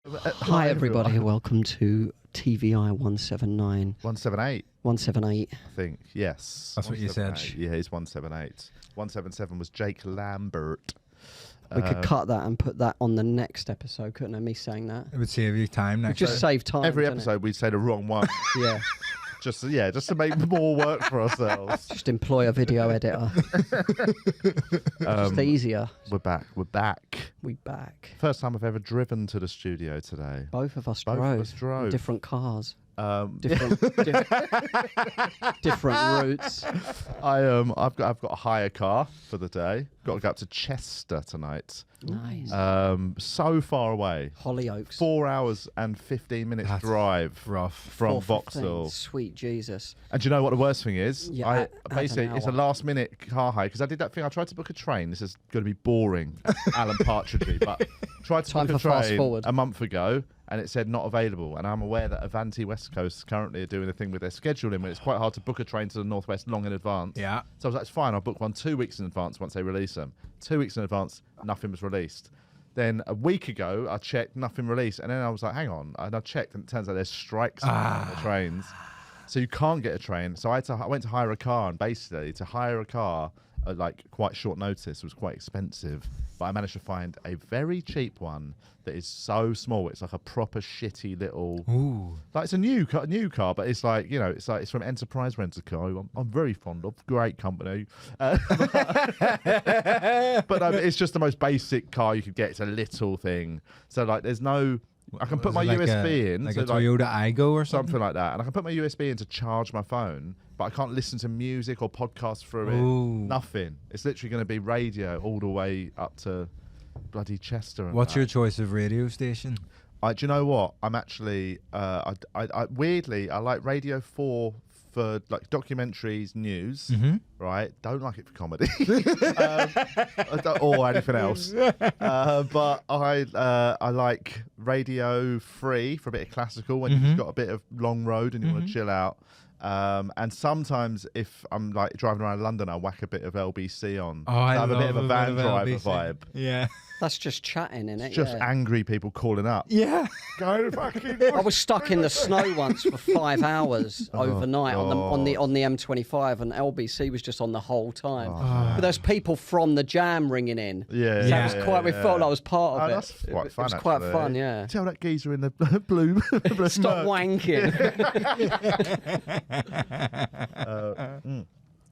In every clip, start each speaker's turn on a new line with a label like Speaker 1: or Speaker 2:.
Speaker 1: Hi everybody, welcome to TVI 179.
Speaker 2: 178.
Speaker 1: 178.
Speaker 2: I think, yes.
Speaker 3: That's what you said.
Speaker 2: Yeah, it's 178. 177 was Jake Lambert.
Speaker 1: We could cut that and put that on the next episode, couldn't I? Me saying that.
Speaker 3: It would save you time next
Speaker 1: Just save time.
Speaker 2: Every
Speaker 1: doesn't
Speaker 2: episode we'd say the wrong one.
Speaker 1: it? Yeah.
Speaker 2: just to make more work for ourselves.
Speaker 1: Just employ a video editor. Just easier.
Speaker 2: We're back.
Speaker 1: We back.
Speaker 2: First time I've ever driven to the studio today.
Speaker 1: Both of us
Speaker 2: Both
Speaker 1: drove.
Speaker 2: of us drove.
Speaker 1: Different cars.
Speaker 2: Different
Speaker 1: Routes.
Speaker 2: I've got to hire a car for the day. Got to go up to Chester tonight.
Speaker 1: Nice.
Speaker 2: So far away.
Speaker 1: Hollyoaks.
Speaker 2: 4 hours and 15 minutes drive
Speaker 3: rough
Speaker 2: from
Speaker 1: 4:15.
Speaker 2: Vauxhall.
Speaker 1: Sweet Jesus.
Speaker 2: And do you know what the worst thing is?
Speaker 1: Yeah,
Speaker 2: Basically, it's a last minute car hire because I did that thing. I tried to book a train. This is going to be boring, Alan Partridgey, but tried to
Speaker 1: Time
Speaker 2: book a
Speaker 1: for fast
Speaker 2: train
Speaker 1: forward.
Speaker 2: a month ago and it said not available. And I'm aware that Avanti West Coast currently are doing a thing with their scheduling where it's quite hard to book a train to the Northwest long in advance.
Speaker 3: Yeah.
Speaker 2: So I was like, it's fine. I'll book one 2 weeks in advance once they release them. 2 weeks in advance, nothing was released. Then a week ago, I checked, nothing released. And then I was like, hang on. And I checked, and it turns out there's strikes on the trains. So you can't get a train. So I went to hire a car, and basically, to hire a car at like quite short notice was quite expensive. But I managed to find a very cheap one that is so small. It's like a proper shitty little...
Speaker 3: Ooh.
Speaker 2: Like it's a new car, but it's like, you know, it's from Enterprise Rent-A-Car, who I'm very fond of. Great company. But it's just the most basic car you could get. It's a little thing. So like there's no... I can put my USB in.
Speaker 3: Like
Speaker 2: so
Speaker 3: a Toyota Aygo or
Speaker 2: something like that. And I can put my USB in to charge my phone, but I can't listen to music or podcasts through it. Nothing. It's literally going to be radio all the way up to bloody Chester. And
Speaker 3: What's your choice of radio station?
Speaker 2: Do you know what? I'm actually, weirdly, I like Radio 4 for like documentaries, news, right? Don't like it for comedy or anything else. But I like Radio 3 for a bit of classical when you've just got a bit of long road and you want to chill out. And sometimes if I'm like driving around London, I whack a bit of LBC on.
Speaker 3: I
Speaker 2: have a bit of a van driver
Speaker 3: LBC
Speaker 2: vibe.
Speaker 3: Yeah.
Speaker 1: That's just chatting, innit?
Speaker 2: It's just angry people calling up.
Speaker 3: Yeah.
Speaker 2: Go fucking.
Speaker 1: I was stuck in the snow once for 5 hours overnight on the M25, and LBC was just on the whole time. But there's people from the Jam ringing in.
Speaker 2: Yeah,
Speaker 1: so that was quite. We felt like I was part of it.
Speaker 2: That's quite fun.
Speaker 1: It was quite fun. Yeah.
Speaker 2: Tell that geezer in the blue.
Speaker 1: Stop wanking.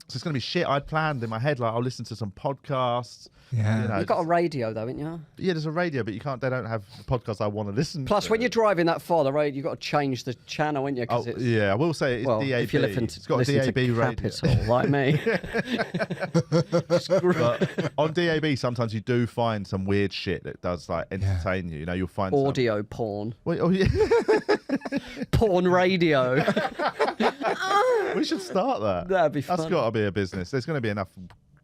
Speaker 2: So it's going to be shit. I'd planned in my head, like, I'll listen to some podcasts.
Speaker 3: Yeah.
Speaker 2: You know,
Speaker 1: You've got a radio, though, haven't you?
Speaker 2: Yeah, there's a radio, but they don't have the podcasts I want to listen
Speaker 1: Plus,
Speaker 2: to.
Speaker 1: when you're driving that far, the radio, you've got to change the channel, haven't you?
Speaker 2: Oh, yeah, I will say it's DAB.
Speaker 1: If you listen
Speaker 2: It's got
Speaker 1: to
Speaker 2: DAB radio.
Speaker 1: Capital, like me.
Speaker 2: But on DAB, sometimes you do find some weird shit that does, like, entertain you. You know, you'll find
Speaker 1: audio porn.
Speaker 2: Wait, oh, yeah.
Speaker 1: Porn radio.
Speaker 2: We should start that.
Speaker 1: That'd be fun.
Speaker 2: That's got to be a business. There's going to be enough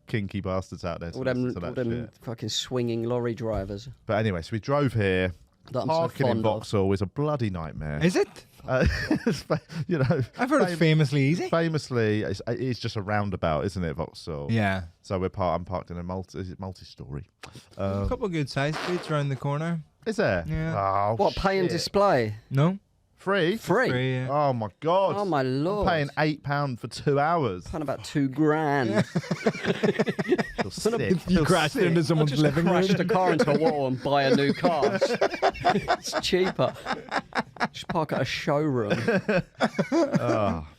Speaker 2: kinky bastards out there to listen to that
Speaker 1: them
Speaker 2: shit.
Speaker 1: fucking swinging lorry drivers.
Speaker 2: But anyway, so we drove here.
Speaker 1: That I'm
Speaker 2: Parking
Speaker 1: so
Speaker 2: in
Speaker 1: fond of.
Speaker 2: Vauxhall is a bloody nightmare.
Speaker 3: Is it?
Speaker 2: You know,
Speaker 3: I've heard it's famously easy.
Speaker 2: Famously, it's just a roundabout, isn't it, Vauxhall?
Speaker 3: Yeah.
Speaker 2: So I'm parked in a multi-story.
Speaker 3: A couple of good size streets around the corner.
Speaker 2: Is there?
Speaker 3: Yeah.
Speaker 2: Oh,
Speaker 1: What, pay and
Speaker 2: shit.
Speaker 1: display?
Speaker 3: No?
Speaker 2: Free?
Speaker 1: Free?
Speaker 3: Yeah.
Speaker 2: Oh my God.
Speaker 1: Oh my Lord.
Speaker 2: I'm paying £8 for 2 hours.
Speaker 1: Paying about $2,000.
Speaker 2: Feel sick.
Speaker 3: You crashed into someone's
Speaker 1: Just
Speaker 3: living
Speaker 1: crash
Speaker 3: room.
Speaker 1: the car into a wall and buy a new car. It's cheaper. Just park at a showroom.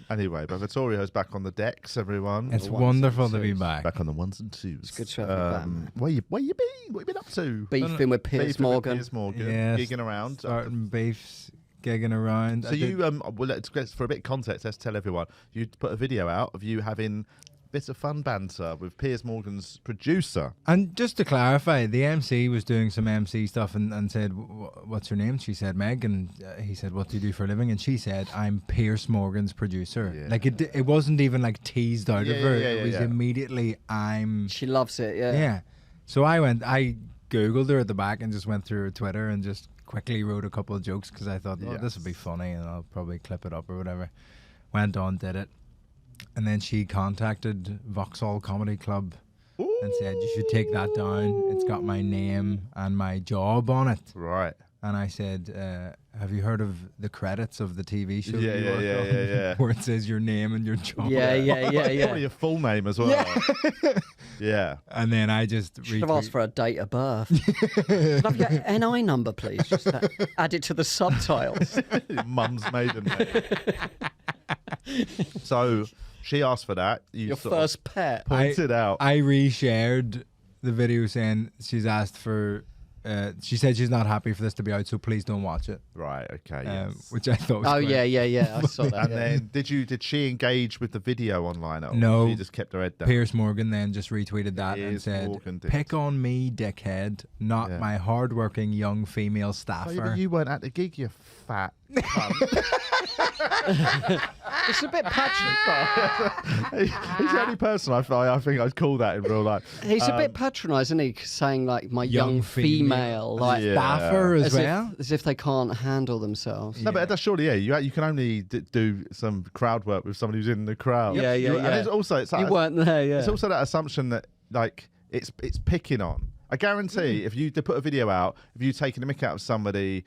Speaker 2: Anyway, but Vittorio's back on the decks, everyone.
Speaker 3: It's
Speaker 2: The ones
Speaker 3: wonderful
Speaker 2: and
Speaker 3: to be
Speaker 2: twos.
Speaker 3: back.
Speaker 2: Back on the ones and twos.
Speaker 1: It's good to have you back, man.
Speaker 2: Where you been? What you been up to?
Speaker 1: Beefing with Piers
Speaker 2: Beefing with
Speaker 1: Morgan.
Speaker 2: Piers Morgan.
Speaker 3: Yes.
Speaker 2: Gigging around.
Speaker 3: Starting beefs, gigging around.
Speaker 2: So you, well, let's for a bit of context, let's tell everyone. You put a video out of you having bits of fun banter with Piers Morgan's producer.
Speaker 3: And just to clarify, the MC was doing some MC stuff and said, what's your name? She said, Meg. And he said, what do you do for a living? And she said, I'm Piers Morgan's producer.
Speaker 2: Yeah.
Speaker 3: Like, it wasn't even like teased out of her. It was
Speaker 2: yeah.
Speaker 3: immediately,
Speaker 1: She loves it, yeah.
Speaker 3: Yeah. So I Googled her at the back and just went through her Twitter and just quickly wrote a couple of jokes because I thought, this would be funny and I'll probably clip it up or whatever. Went on, did it. And then she contacted Vauxhall Comedy Club and said, you should take that down. It's got my name and my job on it.
Speaker 2: Right.
Speaker 3: and I said, "Have you heard of the credits of the TV show?"
Speaker 2: Yeah.
Speaker 3: Where it says your name and your job.
Speaker 2: Probably your full name as well. Yeah.
Speaker 3: And then I just
Speaker 1: Should have asked for a date of birth. Can I have your NI number, please? Just add it to the subtitles.
Speaker 2: Your mum's maiden name. So she asked for that.
Speaker 1: Your first pet.
Speaker 2: Pointed out.
Speaker 3: I reshared the video saying she's asked for. She said she's not happy for this to be out, so please don't watch it.
Speaker 2: Right. Okay. Yes.
Speaker 3: Which I thought was
Speaker 1: Oh, yeah. I saw that.
Speaker 2: And then did she engage with the video online? Or
Speaker 3: No.
Speaker 2: She just kept her head down.
Speaker 3: Piers Morgan then just retweeted that and
Speaker 2: Piers
Speaker 3: said,
Speaker 2: Morgan did.
Speaker 3: "Pick on me, dickhead, not my hardworking young female staffer."
Speaker 2: Oh, yeah, but you weren't at the gig, you fat cunt.
Speaker 1: It's a bit patronising.
Speaker 2: He's the only person I think I'd call that in real life.
Speaker 1: He's a bit patronising, isn't he? Saying like my young female, like
Speaker 3: staffer as well.
Speaker 1: as if they can't handle themselves.
Speaker 2: No, but that's surely you can only do some crowd work with somebody who's in the crowd.
Speaker 1: Yeah.
Speaker 2: And it's also
Speaker 1: You weren't there, yeah.
Speaker 2: It's also that assumption that like it's picking on. I guarantee if you put a video out, if you taking a mick out of somebody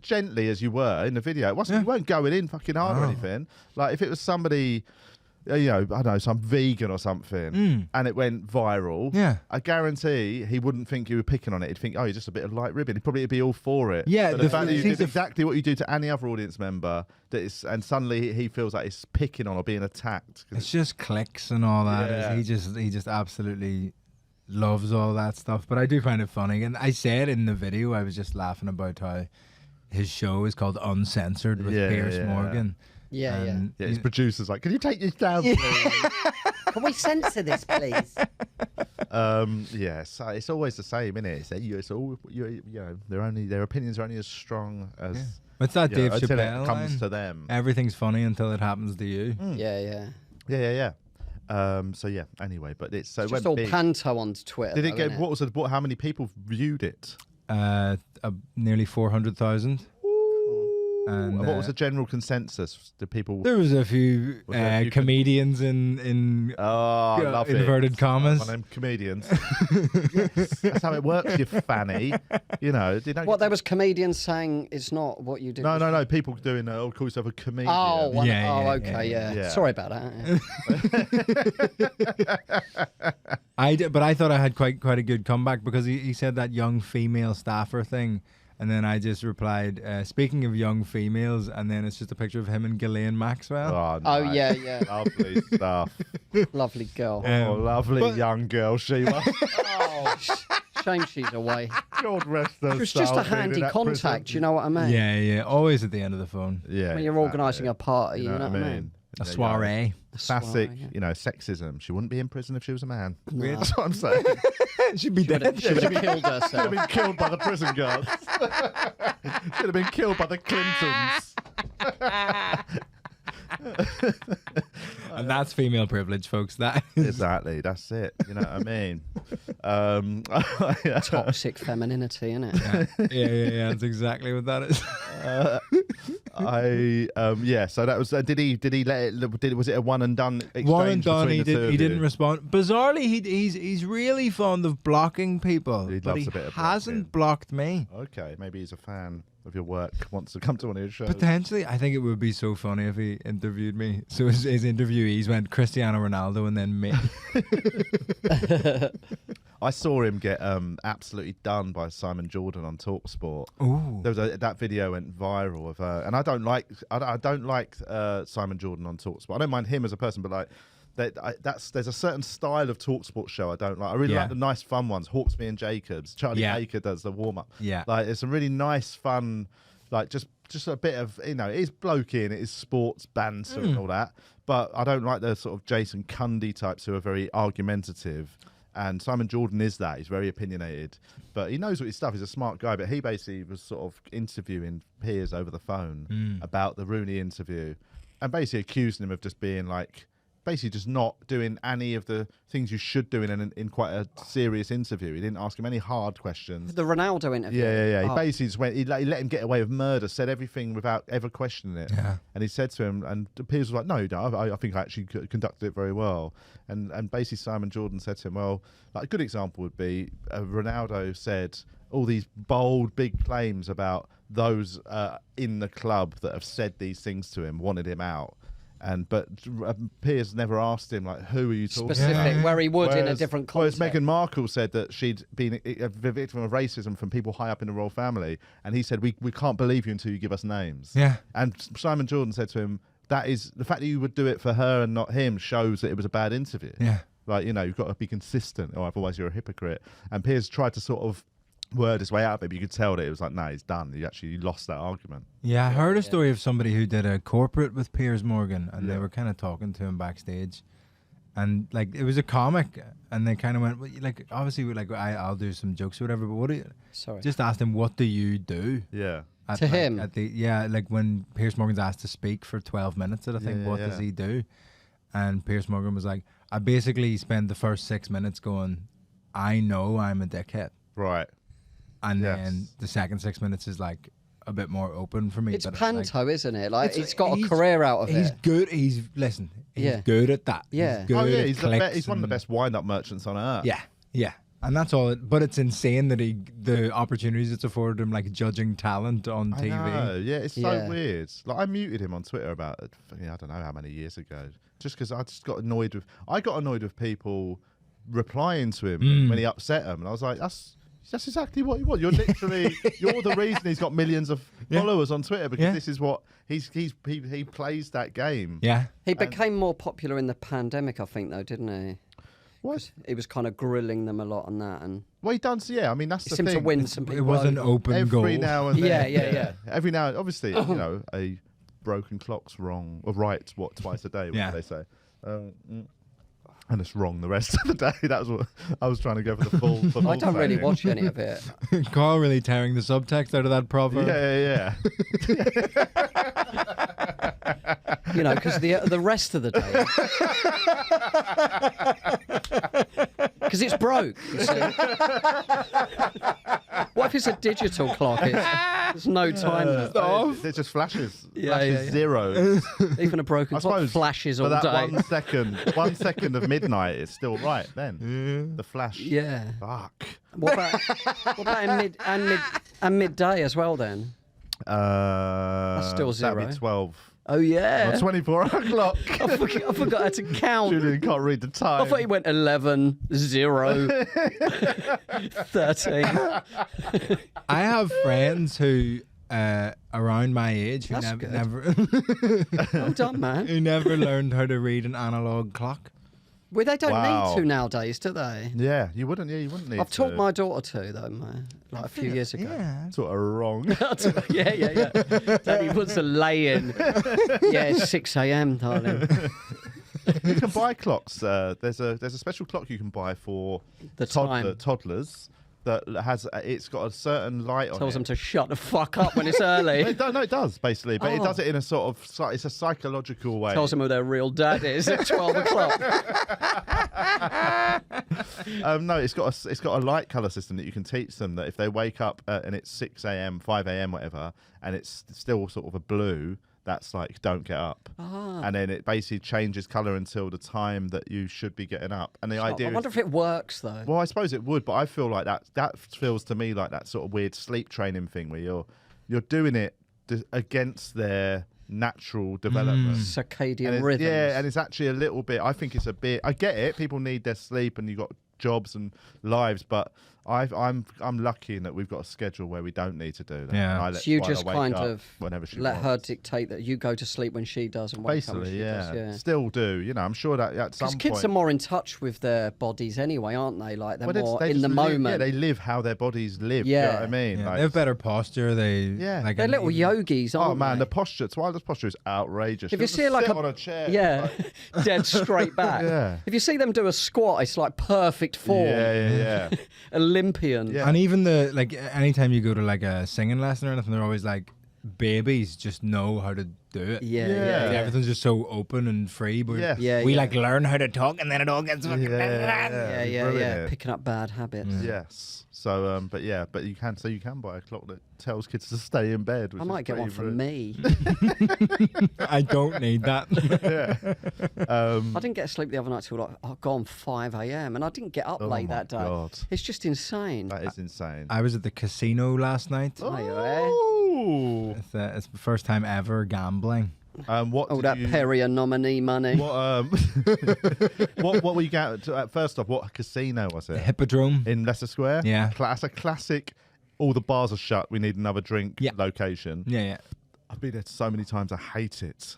Speaker 2: gently as you were in the video, it wasn't. You weren't going in fucking hard or anything. Like if it was somebody, I don't know, some vegan or something, and it went viral.
Speaker 3: Yeah.
Speaker 2: I guarantee he wouldn't think you were picking on it. He'd think, oh, you're just a bit of light ribbon. He'd probably be all for it.
Speaker 3: Yeah,
Speaker 2: But the fact that you did exactly what you do to any other audience member, and suddenly he feels like it's picking on or being attacked.
Speaker 3: It's just clicks and all that.
Speaker 2: Yeah.
Speaker 3: He just absolutely loves all that stuff. But I do find it funny, and I said in the video, I was just laughing about how his show is called Uncensored with Piers Morgan.
Speaker 1: Yeah.
Speaker 2: His producer's like, can you take this down, please?
Speaker 1: Can we censor this, please?
Speaker 2: So it's always the same, isn't it? It's all their opinions are only as strong as.
Speaker 3: Yeah. It's that Dave
Speaker 2: until
Speaker 3: Chappelle
Speaker 2: it comes
Speaker 3: line.
Speaker 2: to them.
Speaker 3: Everything's funny until it happens to you.
Speaker 1: Yeah.
Speaker 2: Yeah. So yeah. Anyway, but it's so
Speaker 1: It's
Speaker 2: it
Speaker 1: just
Speaker 2: went
Speaker 1: all
Speaker 2: big.
Speaker 1: panto on Twitter.
Speaker 2: Did it
Speaker 1: though,
Speaker 2: get?
Speaker 1: innit?
Speaker 2: How many people viewed it?
Speaker 3: Nearly 400,000. And
Speaker 2: what was the general consensus? Did people?
Speaker 3: there was a few
Speaker 2: Was there a few
Speaker 3: comedians in
Speaker 2: Oh, I love
Speaker 3: inverted
Speaker 2: it.
Speaker 3: commas.
Speaker 2: My name comedians. Yes, that's how it works, you fanny. You know, they don't.
Speaker 1: What, there was comedians saying it's not what you do?
Speaker 2: No. People doing, call yourself a comedian.
Speaker 1: Oh,
Speaker 3: Yeah,
Speaker 1: yeah. Sorry about that. Yeah.
Speaker 3: But I thought I had quite a good comeback because he said that young female staffer thing, and then I just replied, speaking of young females, and then it's just a picture of him and Ghislaine Maxwell.
Speaker 2: Oh,
Speaker 1: Oh,
Speaker 2: nice.
Speaker 1: yeah.
Speaker 2: Lovely stuff.
Speaker 1: Lovely girl.
Speaker 2: Oh, lovely young girl she was.
Speaker 1: Oh, shame she's away.
Speaker 2: God rest her
Speaker 1: It was
Speaker 2: soul,
Speaker 1: just a
Speaker 2: being in
Speaker 1: handy
Speaker 2: that
Speaker 1: contact,
Speaker 2: prison.
Speaker 1: you know what I mean?
Speaker 3: Yeah, always at the end of the phone.
Speaker 2: Yeah.
Speaker 1: When you're organising a party, you know what I mean?
Speaker 3: A soiree.
Speaker 2: Classic,
Speaker 1: soiree, yeah.
Speaker 2: sexism. She wouldn't be in prison if she was a man.
Speaker 1: No.
Speaker 2: That's what I'm saying.
Speaker 3: She'd be dead.
Speaker 1: She would have killed
Speaker 2: Should have
Speaker 1: herself.
Speaker 2: been killed by the prison guards. Should have been killed by the Clintons.
Speaker 3: And that's female privilege, folks. That is.
Speaker 2: Exactly, that's it. You know what I mean?
Speaker 1: Toxic femininity, innit?
Speaker 3: Yeah. That's exactly what that is.
Speaker 2: So that was. Did he let it? Was it a one and done exchange?
Speaker 3: One and done.
Speaker 2: between the two of
Speaker 3: He didn't
Speaker 2: you?
Speaker 3: respond. Bizarrely, he's really fond of blocking people,
Speaker 2: He
Speaker 3: but
Speaker 2: loves
Speaker 3: he
Speaker 2: a bit of
Speaker 3: hasn't blocked me.
Speaker 2: Okay, maybe he's a fan of your work. Wants to come to one of your shows.
Speaker 3: Potentially, I think it would be so funny if he interviewed me. So his interviewees went Cristiano Ronaldo and then me.
Speaker 2: I saw him get absolutely done by Simon Jordan on TalkSport.
Speaker 3: Ooh.
Speaker 2: There was that video went viral of and I don't like Simon Jordan on TalkSport. I don't mind him as a person, but like there's a certain style of TalkSport show I don't like. I really like the nice fun ones. Hawksby and Jacobs. Charlie Baker does the warm up.
Speaker 3: Yeah.
Speaker 2: Like it's some really nice fun, like just a bit of, it is blokey and it is sports banter and all that. But I don't like the sort of Jason Cundy types who are very argumentative. And Simon Jordan is that. He's very opinionated. But he knows what his stuff. He's a smart guy. But he basically was sort of interviewing Piers over the phone about the Rooney interview and basically accusing him of just being like basically just not doing any of the things you should do in quite a serious interview. He didn't ask him any hard questions.
Speaker 1: The Ronaldo interview.
Speaker 2: Yeah.
Speaker 1: Oh.
Speaker 2: He basically just went. He let him get away with murder. Said everything without ever questioning it. Yeah. And he said to him, and Piers was like, "No, I think I actually conducted it very well." And basically Simon Jordan said to him, "Well, like a good example would be Ronaldo said all these bold, big claims about those in the club that have said these things to him, wanted him out." But Piers never asked him, like, who are you talking
Speaker 1: specific, where he would in a different context.
Speaker 2: Whereas Meghan Markle said that she'd been a victim of racism from people high up in the royal family, and he said, we can't believe you until you give us names.
Speaker 3: Yeah.
Speaker 2: And Simon Jordan said to him, that is, the fact that you would do it for her and not him shows that it was a bad interview.
Speaker 3: Yeah.
Speaker 2: Like, you've got to be consistent, or otherwise you're a hypocrite. And Piers tried to sort of word his way out of it, but you could tell that it was like, he's done. He actually lost that argument.
Speaker 3: Yeah, I heard a story of somebody who did a corporate with Piers Morgan, and they were kind of talking to him backstage, and like it was a comic, and they kind of went, well, like, obviously we're like, I'll do some jokes or whatever, but what do you?
Speaker 1: Sorry.
Speaker 3: Just asked him, what do you do?
Speaker 2: Yeah.
Speaker 1: To him.
Speaker 3: Like when Piers Morgan's asked to speak for 12 minutes, I think, what does he do? And Piers Morgan was like, I basically spend the first 6 minutes going, I know I'm a dickhead.
Speaker 2: Right.
Speaker 3: And then the second 6 minutes is like a bit more open for me.
Speaker 1: It's
Speaker 3: but
Speaker 1: panto, isn't it? Like he's got a career out of it.
Speaker 3: He's good. He's good at that.
Speaker 1: Yeah.
Speaker 3: He's good
Speaker 2: He's one of the best wind-up merchants on earth.
Speaker 3: Yeah. And that's all. But it's insane that the opportunities it's afforded him, like judging talent on TV.
Speaker 2: Know. Yeah, it's so weird. Like I muted him on Twitter about I don't know how many years ago, just because I just got annoyed with people replying to him when he upset them, and I was like, That's exactly what you want. You're literally you're the reason he's got millions of followers on Twitter, because this is what he plays that game.
Speaker 3: Yeah.
Speaker 1: He became more popular in the pandemic, I think, though, didn't he?
Speaker 2: What?
Speaker 1: He was kind of grilling them a lot on that, and
Speaker 2: well, he done. Yeah, I mean that's the thing.
Speaker 1: He seemed to win some people.
Speaker 3: It was an open goal.
Speaker 2: Every now and then.
Speaker 1: Yeah.
Speaker 2: Every now, obviously, a broken clock's wrong or right. What, twice a day? What do they say? And it's wrong the rest of the day. That was what I was trying to go for the full.
Speaker 1: I don't really watch any of it.
Speaker 3: Carl really tearing the subtext out of that proverb.
Speaker 2: Yeah.
Speaker 1: Because the rest of the day, because it's broke. You see. What if it's a digital clock? There's no time left.
Speaker 2: It just flashes.
Speaker 1: Yeah.
Speaker 2: Zeros.
Speaker 1: Even a broken clock flashes all
Speaker 2: that
Speaker 1: day.
Speaker 2: 1 second of midnight is still right then. The flash.
Speaker 1: Yeah.
Speaker 2: Fuck.
Speaker 1: What about in midday as well then?
Speaker 2: That's
Speaker 1: still zero.
Speaker 2: That'd be 12.
Speaker 1: Oh yeah.
Speaker 2: 24 o'clock.
Speaker 1: I forgot how to count.
Speaker 2: Julian can't read the time.
Speaker 1: I thought he went 11, 0, 13.
Speaker 3: I have friends who around my age who
Speaker 1: That's
Speaker 3: never
Speaker 1: Well done, man.
Speaker 3: who never learned how to read an analog clock.
Speaker 1: Well, they don't need to nowadays, do they?
Speaker 2: Yeah, you wouldn't need
Speaker 1: I've
Speaker 2: to.
Speaker 1: taught my daughter to, though, man, like a few years ago.
Speaker 3: Yeah.
Speaker 2: Sort of wrong.
Speaker 1: Yeah. Daddy puts a lay in. Yeah, it's 6 a.m, darling.
Speaker 2: You can buy clocks. There's a special clock you can buy for
Speaker 1: The time.
Speaker 2: toddlers that has it's got a certain light on it.
Speaker 1: Tells them to shut the fuck up when it's early.
Speaker 2: It does basically, but it does it in a sort of it's a psychological way.
Speaker 1: Tells them who their real dad is at 12 o'clock.
Speaker 2: No, it's got a light color system that you can teach them, that if they wake up and it's 6 a.m, 5 a.m, whatever, and it's still sort of a blue, that's like don't get up. And then it basically changes color until the time that you should be getting up. And the idea
Speaker 1: I wonder if it works though.
Speaker 2: Well, I suppose it would, but I feel like that feels to me like that sort of weird sleep training thing where you're doing it against their natural development.
Speaker 1: Circadian rhythms.
Speaker 2: Yeah, and it's actually a little bit, I think it's a bit, I get it, people need their sleep and you've got jobs and lives, but I'm lucky in that we've got a schedule where we don't need to do that.
Speaker 3: Yeah.
Speaker 2: And I let
Speaker 1: So you
Speaker 2: Twyla
Speaker 1: just
Speaker 2: wake
Speaker 1: kind
Speaker 2: up
Speaker 1: of
Speaker 2: whenever she
Speaker 1: let
Speaker 2: wants.
Speaker 1: her dictate that you go to sleep when she does and wake up when
Speaker 2: Basically,
Speaker 1: she does. Yeah.
Speaker 2: Still do. I'm sure that at some
Speaker 1: Because
Speaker 2: point.
Speaker 1: kids are more in touch with their bodies anyway, aren't they? Like they're more
Speaker 2: they
Speaker 1: in the
Speaker 2: just
Speaker 1: moment.
Speaker 2: Yeah, they live how their bodies live.
Speaker 1: Yeah.
Speaker 2: You know what I mean?
Speaker 3: Yeah,
Speaker 2: Like,
Speaker 3: they have better posture.
Speaker 1: They're little yogis, aren't
Speaker 2: oh man,
Speaker 1: they?
Speaker 2: the posture. Twyla's posture is outrageous.
Speaker 1: If you
Speaker 2: She'll
Speaker 1: see
Speaker 2: just
Speaker 1: like
Speaker 2: sit on a chair,
Speaker 1: yeah, dead straight back.
Speaker 2: Yeah.
Speaker 1: If you see them do a squat, it's like perfect form.
Speaker 2: Yeah.
Speaker 1: Olympian.
Speaker 2: Yeah.
Speaker 3: And even anytime you go to like a singing lesson or anything, they're always like, babies just know how to do it.
Speaker 1: Yeah.
Speaker 3: Like, everything's just so open and free. But
Speaker 2: Yes.
Speaker 3: we like learn how to talk, and then it all gets fucking
Speaker 1: Yeah. Picking up bad habits.
Speaker 2: Yes. So, but you can buy a clock that tells kids to stay in bed. Which
Speaker 1: I might get one for me.
Speaker 3: I don't need that.
Speaker 1: I didn't get to sleep the other night till like gone 5 a.m. and I didn't get up late that day.
Speaker 2: God.
Speaker 1: It's just insane.
Speaker 2: That is insane.
Speaker 3: I was at the casino last night.
Speaker 2: Oh.
Speaker 3: It's the first time ever gambling.
Speaker 2: What?
Speaker 1: All that Perrier nominee money.
Speaker 2: What? What were you getting? First off, what casino was
Speaker 3: The
Speaker 2: it?
Speaker 3: Hippodrome.
Speaker 2: In Leicester Square.
Speaker 3: Yeah.
Speaker 2: That's a classic. All the bars are shut. We need another drink. Location.
Speaker 3: Yeah.
Speaker 2: I've been there so many times. I hate it.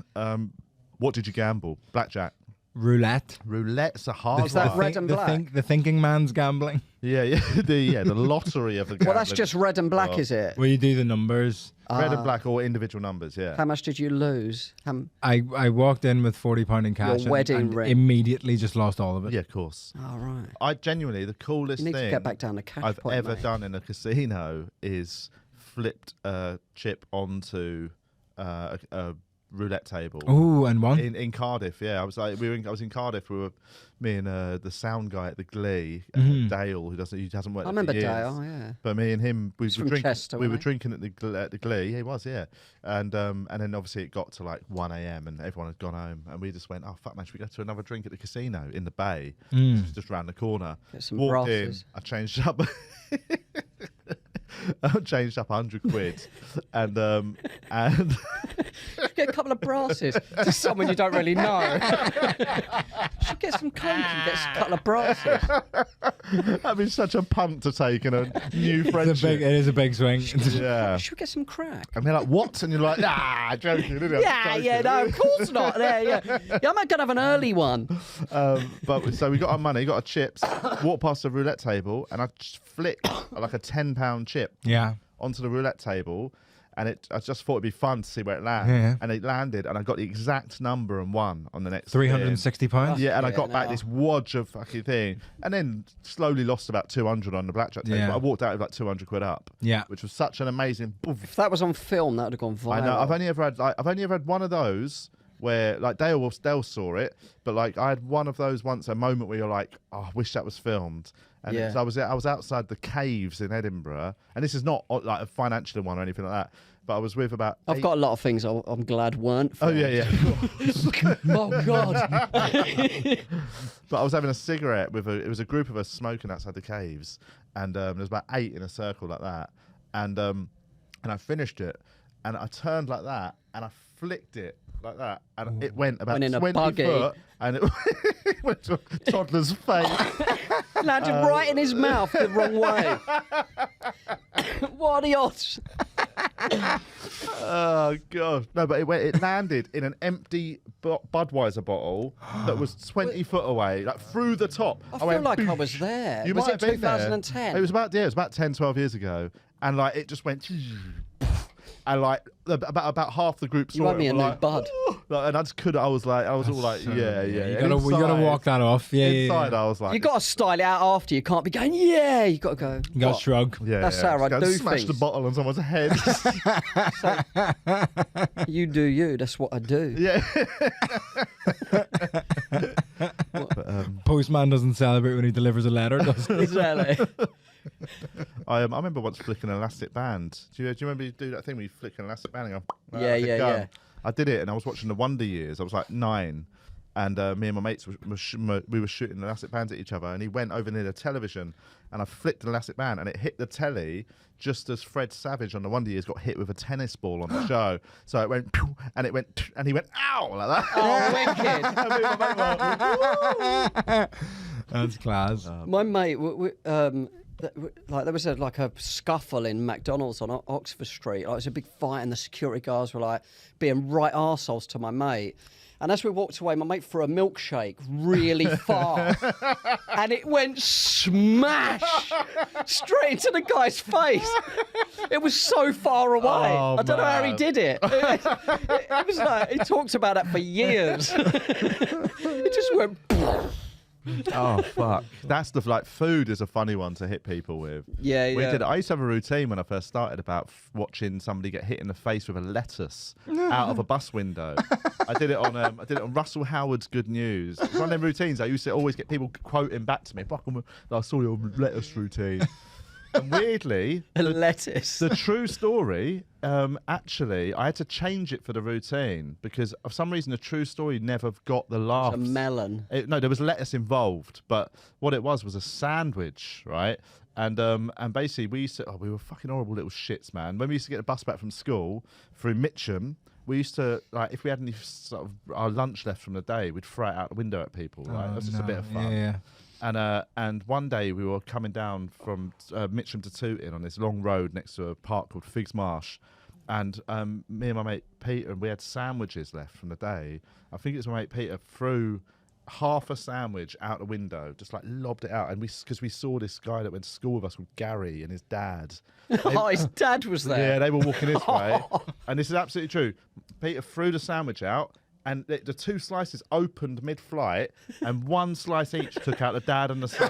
Speaker 2: What did you gamble? Blackjack.
Speaker 3: Roulette.
Speaker 2: Roulette's a hard
Speaker 1: Is that
Speaker 2: one.
Speaker 1: red and black?
Speaker 3: The thinking man's gambling.
Speaker 2: Yeah. The lottery of the gambling.
Speaker 1: Well, that's just red and black, is it?
Speaker 3: Where you do the numbers.
Speaker 2: Red and black or individual numbers, yeah.
Speaker 1: How much did you lose?
Speaker 3: I walked in with £40 in cash.
Speaker 1: Your wedding
Speaker 3: and
Speaker 1: ring.
Speaker 3: immediately just lost all of it.
Speaker 2: Yeah, of course.
Speaker 1: Oh, right.
Speaker 2: I genuinely, the coolest
Speaker 1: You need
Speaker 2: thing
Speaker 1: to get back down to cash
Speaker 2: I've
Speaker 1: point,
Speaker 2: ever
Speaker 1: mate.
Speaker 2: done in a casino is flipped a chip onto a roulette table.
Speaker 3: Oh, and one.
Speaker 2: In Cardiff, yeah. I was in Cardiff. Me and the sound guy at the Glee, Dale, who hasn't worked.
Speaker 1: I remember
Speaker 2: for years.
Speaker 1: Dale, yeah.
Speaker 2: But me and him, we
Speaker 1: from
Speaker 2: were drinking.
Speaker 1: Chester,
Speaker 2: We were
Speaker 1: wasn't he?
Speaker 2: drinking at the Glee. Yeah, he was, yeah. And then obviously it got to like 1 a.m. and everyone had gone home, and we just went, oh fuck man, should we go to another drink at the casino in the Bay, just round the corner?
Speaker 1: Get some
Speaker 2: Walked
Speaker 1: brasses.
Speaker 2: in, I changed up. I changed up £100, and
Speaker 1: Get a couple of brasses to someone you don't really know. Should get some coke and get a couple of brasses.
Speaker 2: that'd be such a punt to take in a new
Speaker 3: It
Speaker 2: friendship.
Speaker 3: is a big swing.
Speaker 2: Yeah.
Speaker 1: Should we get some crack?
Speaker 2: And they're like, what? And you're like, nah, joking. Isn't it?
Speaker 1: Yeah, no, of course not. Yeah. I'm not gonna have an early one.
Speaker 2: But so we got our money, got our chips, walked past the roulette table, and I just flicked like a £10 chip
Speaker 3: Yeah.
Speaker 2: onto the roulette table, and I just thought it'd be fun to see where it landed.
Speaker 3: Yeah.
Speaker 2: And it landed, and I got the exact number and won on the next spin.
Speaker 3: £360.
Speaker 2: Yeah, and I
Speaker 1: Yeah,
Speaker 2: got back
Speaker 1: no.
Speaker 2: this wodge of fucking thing, and then slowly lost about 200 on the blackjack table.
Speaker 3: Yeah.
Speaker 2: But I walked out with like 200 quid up.
Speaker 3: Yeah.
Speaker 2: Which was such an amazing.
Speaker 1: If that was on film, that would have gone viral.
Speaker 2: I know. I've only ever had one of those where like Dale saw it, but like I had one of those once, a moment where you're like, oh, I wish that was filmed. And
Speaker 1: Yeah.
Speaker 2: so I was outside the caves in Edinburgh, and this is not like a financial one or anything like that. But I was with about.
Speaker 1: I've got a lot of things I'm glad weren't.
Speaker 2: Oh
Speaker 1: filmed.
Speaker 2: yeah.
Speaker 1: Oh God.
Speaker 2: But I was having a cigarette it was a group of us smoking outside the caves, and there was about 8 in a circle like that, and I finished it, and I turned like that, and I flicked it like that, and it went about
Speaker 1: Went in a
Speaker 2: 20
Speaker 1: buggy.
Speaker 2: foot, and it went to a toddler's face.
Speaker 1: Landed right in his mouth the wrong way. What are the odds?
Speaker 2: Oh god, no! But it landed in an empty Budweiser bottle that was 20 foot away, like through the top.
Speaker 1: I feel like I was there.
Speaker 2: You
Speaker 1: Was
Speaker 2: might
Speaker 1: it
Speaker 2: have been there.
Speaker 1: 2010?
Speaker 2: It was about 10, 12 years ago, and like it just went. And like about half the group saw
Speaker 1: You had
Speaker 2: it
Speaker 1: me
Speaker 2: and
Speaker 1: a
Speaker 2: were
Speaker 1: new
Speaker 2: like,
Speaker 1: bud.
Speaker 2: Like, and I just couldn't. I was all like, yeah.
Speaker 3: You
Speaker 2: And
Speaker 3: gotta walk that off. Yeah.
Speaker 2: Inside, I was like,
Speaker 1: You got to style it out after. You can't be going, yeah. You got to go.
Speaker 3: You gotta
Speaker 1: what?
Speaker 3: shrug.
Speaker 2: yeah,
Speaker 1: That's how I
Speaker 2: Just go
Speaker 1: do
Speaker 2: smash
Speaker 1: things.
Speaker 2: the bottle on someone's head.
Speaker 1: You do you. That's what I do.
Speaker 2: Yeah.
Speaker 3: Postman doesn't celebrate when he delivers a letter, does he?
Speaker 1: Exactly.
Speaker 2: I remember once flicking an elastic band. Do you remember you do that thing where you flick an elastic band and go,
Speaker 1: Yeah,
Speaker 2: like a
Speaker 1: yeah,
Speaker 2: gun?
Speaker 1: yeah.
Speaker 2: I did it, and I was watching the Wonder Years. I was like 9, and me and my mates we were shooting elastic bands at each other, and he went over near the television, and I flicked an elastic band, and it hit the telly just as Fred Savage on the Wonder Years got hit with a tennis ball on the show. So it went, pew, and it went, and he went, ow, like that.
Speaker 1: Oh, wicked.
Speaker 2: And me and my mate were like,
Speaker 3: That's class.
Speaker 1: My mate, like there was a scuffle in McDonald's on Oxford Street. Like, it was a big fight, and the security guards were like being right arseholes to my mate. And as we walked away, my mate threw a milkshake really far, and it went smash straight into the guy's face. It was so far away.
Speaker 2: Oh,
Speaker 1: I don't know how he
Speaker 2: man.
Speaker 1: did it. It was like he talked about that for years. It just went.
Speaker 2: Oh fuck! That's food is a funny one to hit people with.
Speaker 1: Yeah, yeah.
Speaker 2: I used to have a routine when I first started about watching somebody get hit in the face with a lettuce out of a bus window. I did it on Russell Howard's Good News. It's one of them routines. I used to always get people quoting back to me. I saw your lettuce routine. And weirdly,
Speaker 1: lettuce.
Speaker 2: The true story, actually, I had to change it for the routine because of some reason the true story never got the laughs.
Speaker 1: A melon.
Speaker 2: No, there was lettuce involved, but what it was a sandwich, right? And basically we were fucking horrible little shits, man. When we used to get the bus back from school through Mitcham, we used to, if we had any sort of our lunch left from the day, we'd throw it out the window at people, right? That's just a bit of fun.
Speaker 3: Yeah.
Speaker 2: And one day we were coming down from Mitcham to Tooting on this long road next to a park called Figs Marsh, and me and my mate Peter, and we had sandwiches left from the day. I think it was my mate Peter threw half a sandwich out the window, just lobbed it out, and because we saw this guy that went to school with us called Gary and his dad.
Speaker 1: His dad was there.
Speaker 2: Yeah, they were walking this way, and this is absolutely true. Peter threw the sandwich out. And the two slices opened mid-flight, and one slice each took out the dad and the son.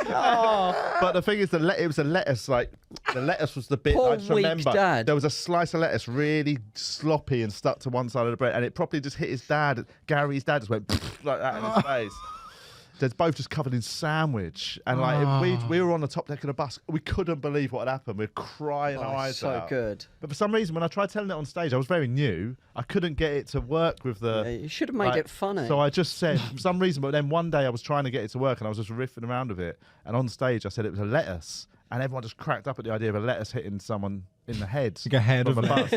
Speaker 2: Right? But the thing is, it was a lettuce. The lettuce was the bit
Speaker 1: Poor
Speaker 2: I just
Speaker 1: weak
Speaker 2: remember.
Speaker 1: dad.
Speaker 2: There was a slice of lettuce really sloppy and stuck to one side of the bread, and it probably just hit his dad. Gary's dad just went like that in his face. They're both just covered in sandwich, and we were on the top deck of the bus. We couldn't believe what had happened. We were crying our eyes out.
Speaker 1: So good.
Speaker 2: But for some reason, when I tried telling it on stage, I was very new. I couldn't get it to work with the.
Speaker 1: Yeah, you should have made it funny.
Speaker 2: So I just said for some reason, but then one day I was trying to get it to work, and I was just riffing around with it. And on stage, I said it was a lettuce, and everyone just cracked up at the idea of a lettuce hitting someone in the head.
Speaker 3: Like a head of
Speaker 2: a bus.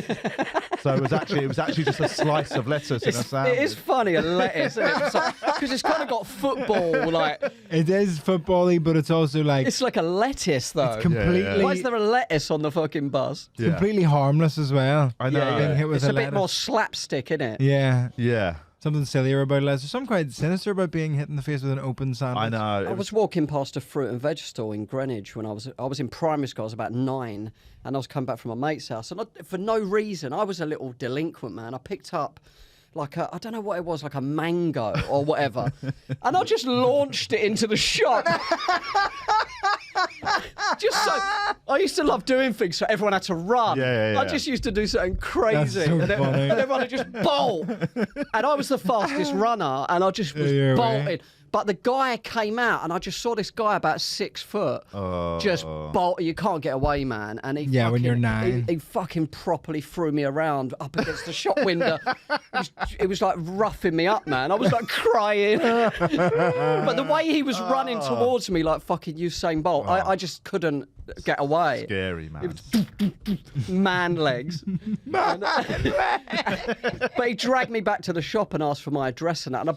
Speaker 2: So it was actually just a slice of lettuce in a sandwich.
Speaker 1: It is funny, a lettuce, because it's kind of got football like.
Speaker 3: It is football-y, but it's also
Speaker 1: it's like a lettuce though.
Speaker 3: It's completely.
Speaker 1: Why is there a lettuce on the fucking bus?
Speaker 3: It's completely harmless as well.
Speaker 2: I know.
Speaker 3: Being hit with
Speaker 1: it's a bit
Speaker 3: lettuce.
Speaker 1: more slapstick, isn't it?
Speaker 3: Yeah.
Speaker 2: Yeah.
Speaker 3: Something sillier about lettuce. There's something quite sinister about being hit in the face with an open sandwich.
Speaker 2: I know.
Speaker 1: I was walking past a fruit and veg store in Greenwich when I was in primary school. I was about 9, and I was coming back from my mate's house, and for no reason, I was a little delinquent, man. I picked up I don't know what it was, like a mango or whatever, and I just launched it into the shop. I used to love doing things so everyone had to run.
Speaker 2: Yeah.
Speaker 1: I just used to do something crazy,
Speaker 3: That's so funny.
Speaker 1: and everyone would just bolt. And I was the fastest runner, and I just was bolting. But the guy came out, and I just saw this guy about 6 foot, just bolt. You can't get away, man. And
Speaker 3: when you're 9,
Speaker 1: he fucking properly threw me around up against the shop window. It was like roughing me up, man. I was like crying. But the way he was running towards me, like fucking Usain Bolt, I just couldn't get away.
Speaker 2: Scary, man.
Speaker 1: Man legs. But he dragged me back to the shop and asked for my address and that, and I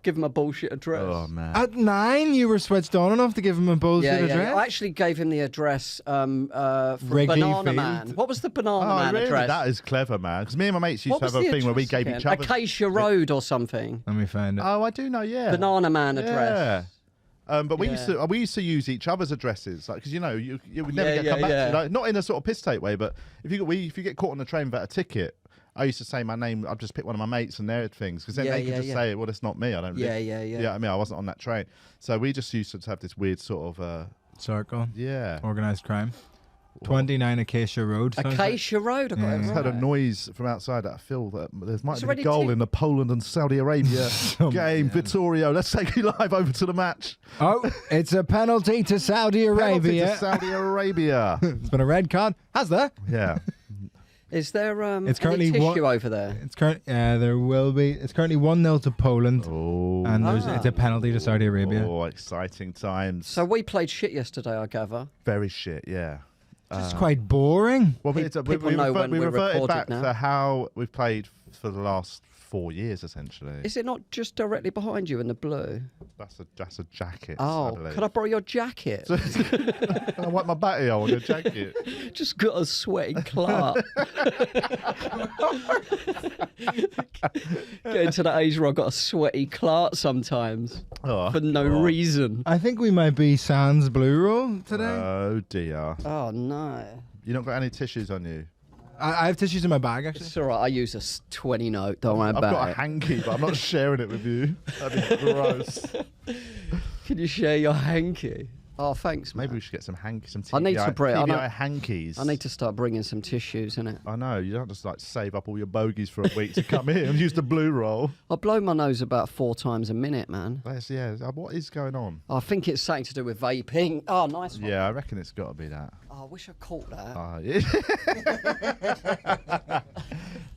Speaker 1: give him a bullshit address.
Speaker 2: Oh man!
Speaker 3: At 9, you were switched on enough to give him a bullshit address.
Speaker 1: I actually gave him the address for
Speaker 3: Wrigley
Speaker 1: Banana
Speaker 3: Field.
Speaker 1: Man. What was the Banana Man
Speaker 2: really?
Speaker 1: address?
Speaker 2: That is clever, man. Because me and my mates used
Speaker 1: What
Speaker 2: to
Speaker 1: was
Speaker 2: have a
Speaker 1: the
Speaker 2: thing where we
Speaker 1: address
Speaker 2: gave
Speaker 1: again?
Speaker 2: each other
Speaker 1: Acacia Road or something.
Speaker 3: Let me find it.
Speaker 2: Oh, I do know. Yeah.
Speaker 1: Banana Man address.
Speaker 2: Yeah. But we used to use each other's addresses, because you would never get come back to you. Not in a sort of piss take way, but if you get caught on the train without a ticket, I used to say my name. I'd just pick one of my mates and their things, because then they could just say, "Well, it's not me. I don't."
Speaker 1: Yeah.
Speaker 2: I mean, I wasn't on that train, so we just used to have this weird sort of
Speaker 3: circle.
Speaker 2: Yeah.
Speaker 3: Organised crime. 29 Acacia Road.
Speaker 1: Acacia Road. I got it
Speaker 2: I
Speaker 1: right.
Speaker 2: just heard a noise from outside that I feel that there might
Speaker 1: It's
Speaker 2: be a
Speaker 1: already
Speaker 2: goal in the Poland and Saudi Arabia game. Vittorio, let's take you live over to the match.
Speaker 3: Oh, it's a penalty to Saudi
Speaker 2: Penalty
Speaker 3: Arabia.
Speaker 2: to Saudi Arabia.
Speaker 3: It's been a red card. Has there?
Speaker 2: Yeah.
Speaker 1: Is there
Speaker 3: It's currently
Speaker 1: any tissue over there?
Speaker 3: It's there will be. It's currently 1-0 to Poland.
Speaker 2: Oh.
Speaker 3: And it's a penalty to Saudi Arabia.
Speaker 2: Oh, exciting times.
Speaker 1: So we played shit yesterday, I gather.
Speaker 2: Very shit, yeah.
Speaker 3: It's quite boring.
Speaker 2: Well, we
Speaker 1: know when we're
Speaker 2: reverted
Speaker 1: recorded
Speaker 2: back
Speaker 1: now.
Speaker 2: to how we've played for the last 4 years, essentially.
Speaker 1: Is it not just directly behind you in the blue?
Speaker 2: That's a jacket.
Speaker 1: Oh, can I borrow your jacket?
Speaker 2: Can I wipe my batty on your jacket?
Speaker 1: Just got a sweaty Clark. Getting to the age where I've got a sweaty Clark sometimes for no reason.
Speaker 3: I think we might be sans blue roll today.
Speaker 2: Oh dear.
Speaker 1: Oh no.
Speaker 2: You not got any tissues on you?
Speaker 3: I have tissues in my bag, actually.
Speaker 1: It's all right. I use a 20 note. Don't worry
Speaker 2: I've
Speaker 1: about
Speaker 2: got a
Speaker 1: it.
Speaker 2: hanky, but I'm not sharing it with you. That'd be gross.
Speaker 1: Can you share your hanky? Oh, thanks, man.
Speaker 2: Maybe we should get some hankies, some TVI,
Speaker 1: I need to bring.
Speaker 2: TVI hankies.
Speaker 1: I need to start bringing some tissues, innit?
Speaker 2: I know, you don't just like save up all your bogeys for a week to come here and use the blue roll.
Speaker 1: I blow my nose about 4 times a minute, man.
Speaker 2: What is going on?
Speaker 1: I think it's something to do with vaping. Oh, nice one.
Speaker 2: Yeah, I reckon it's got to be that.
Speaker 1: Oh, I wish I caught that.
Speaker 2: Yeah.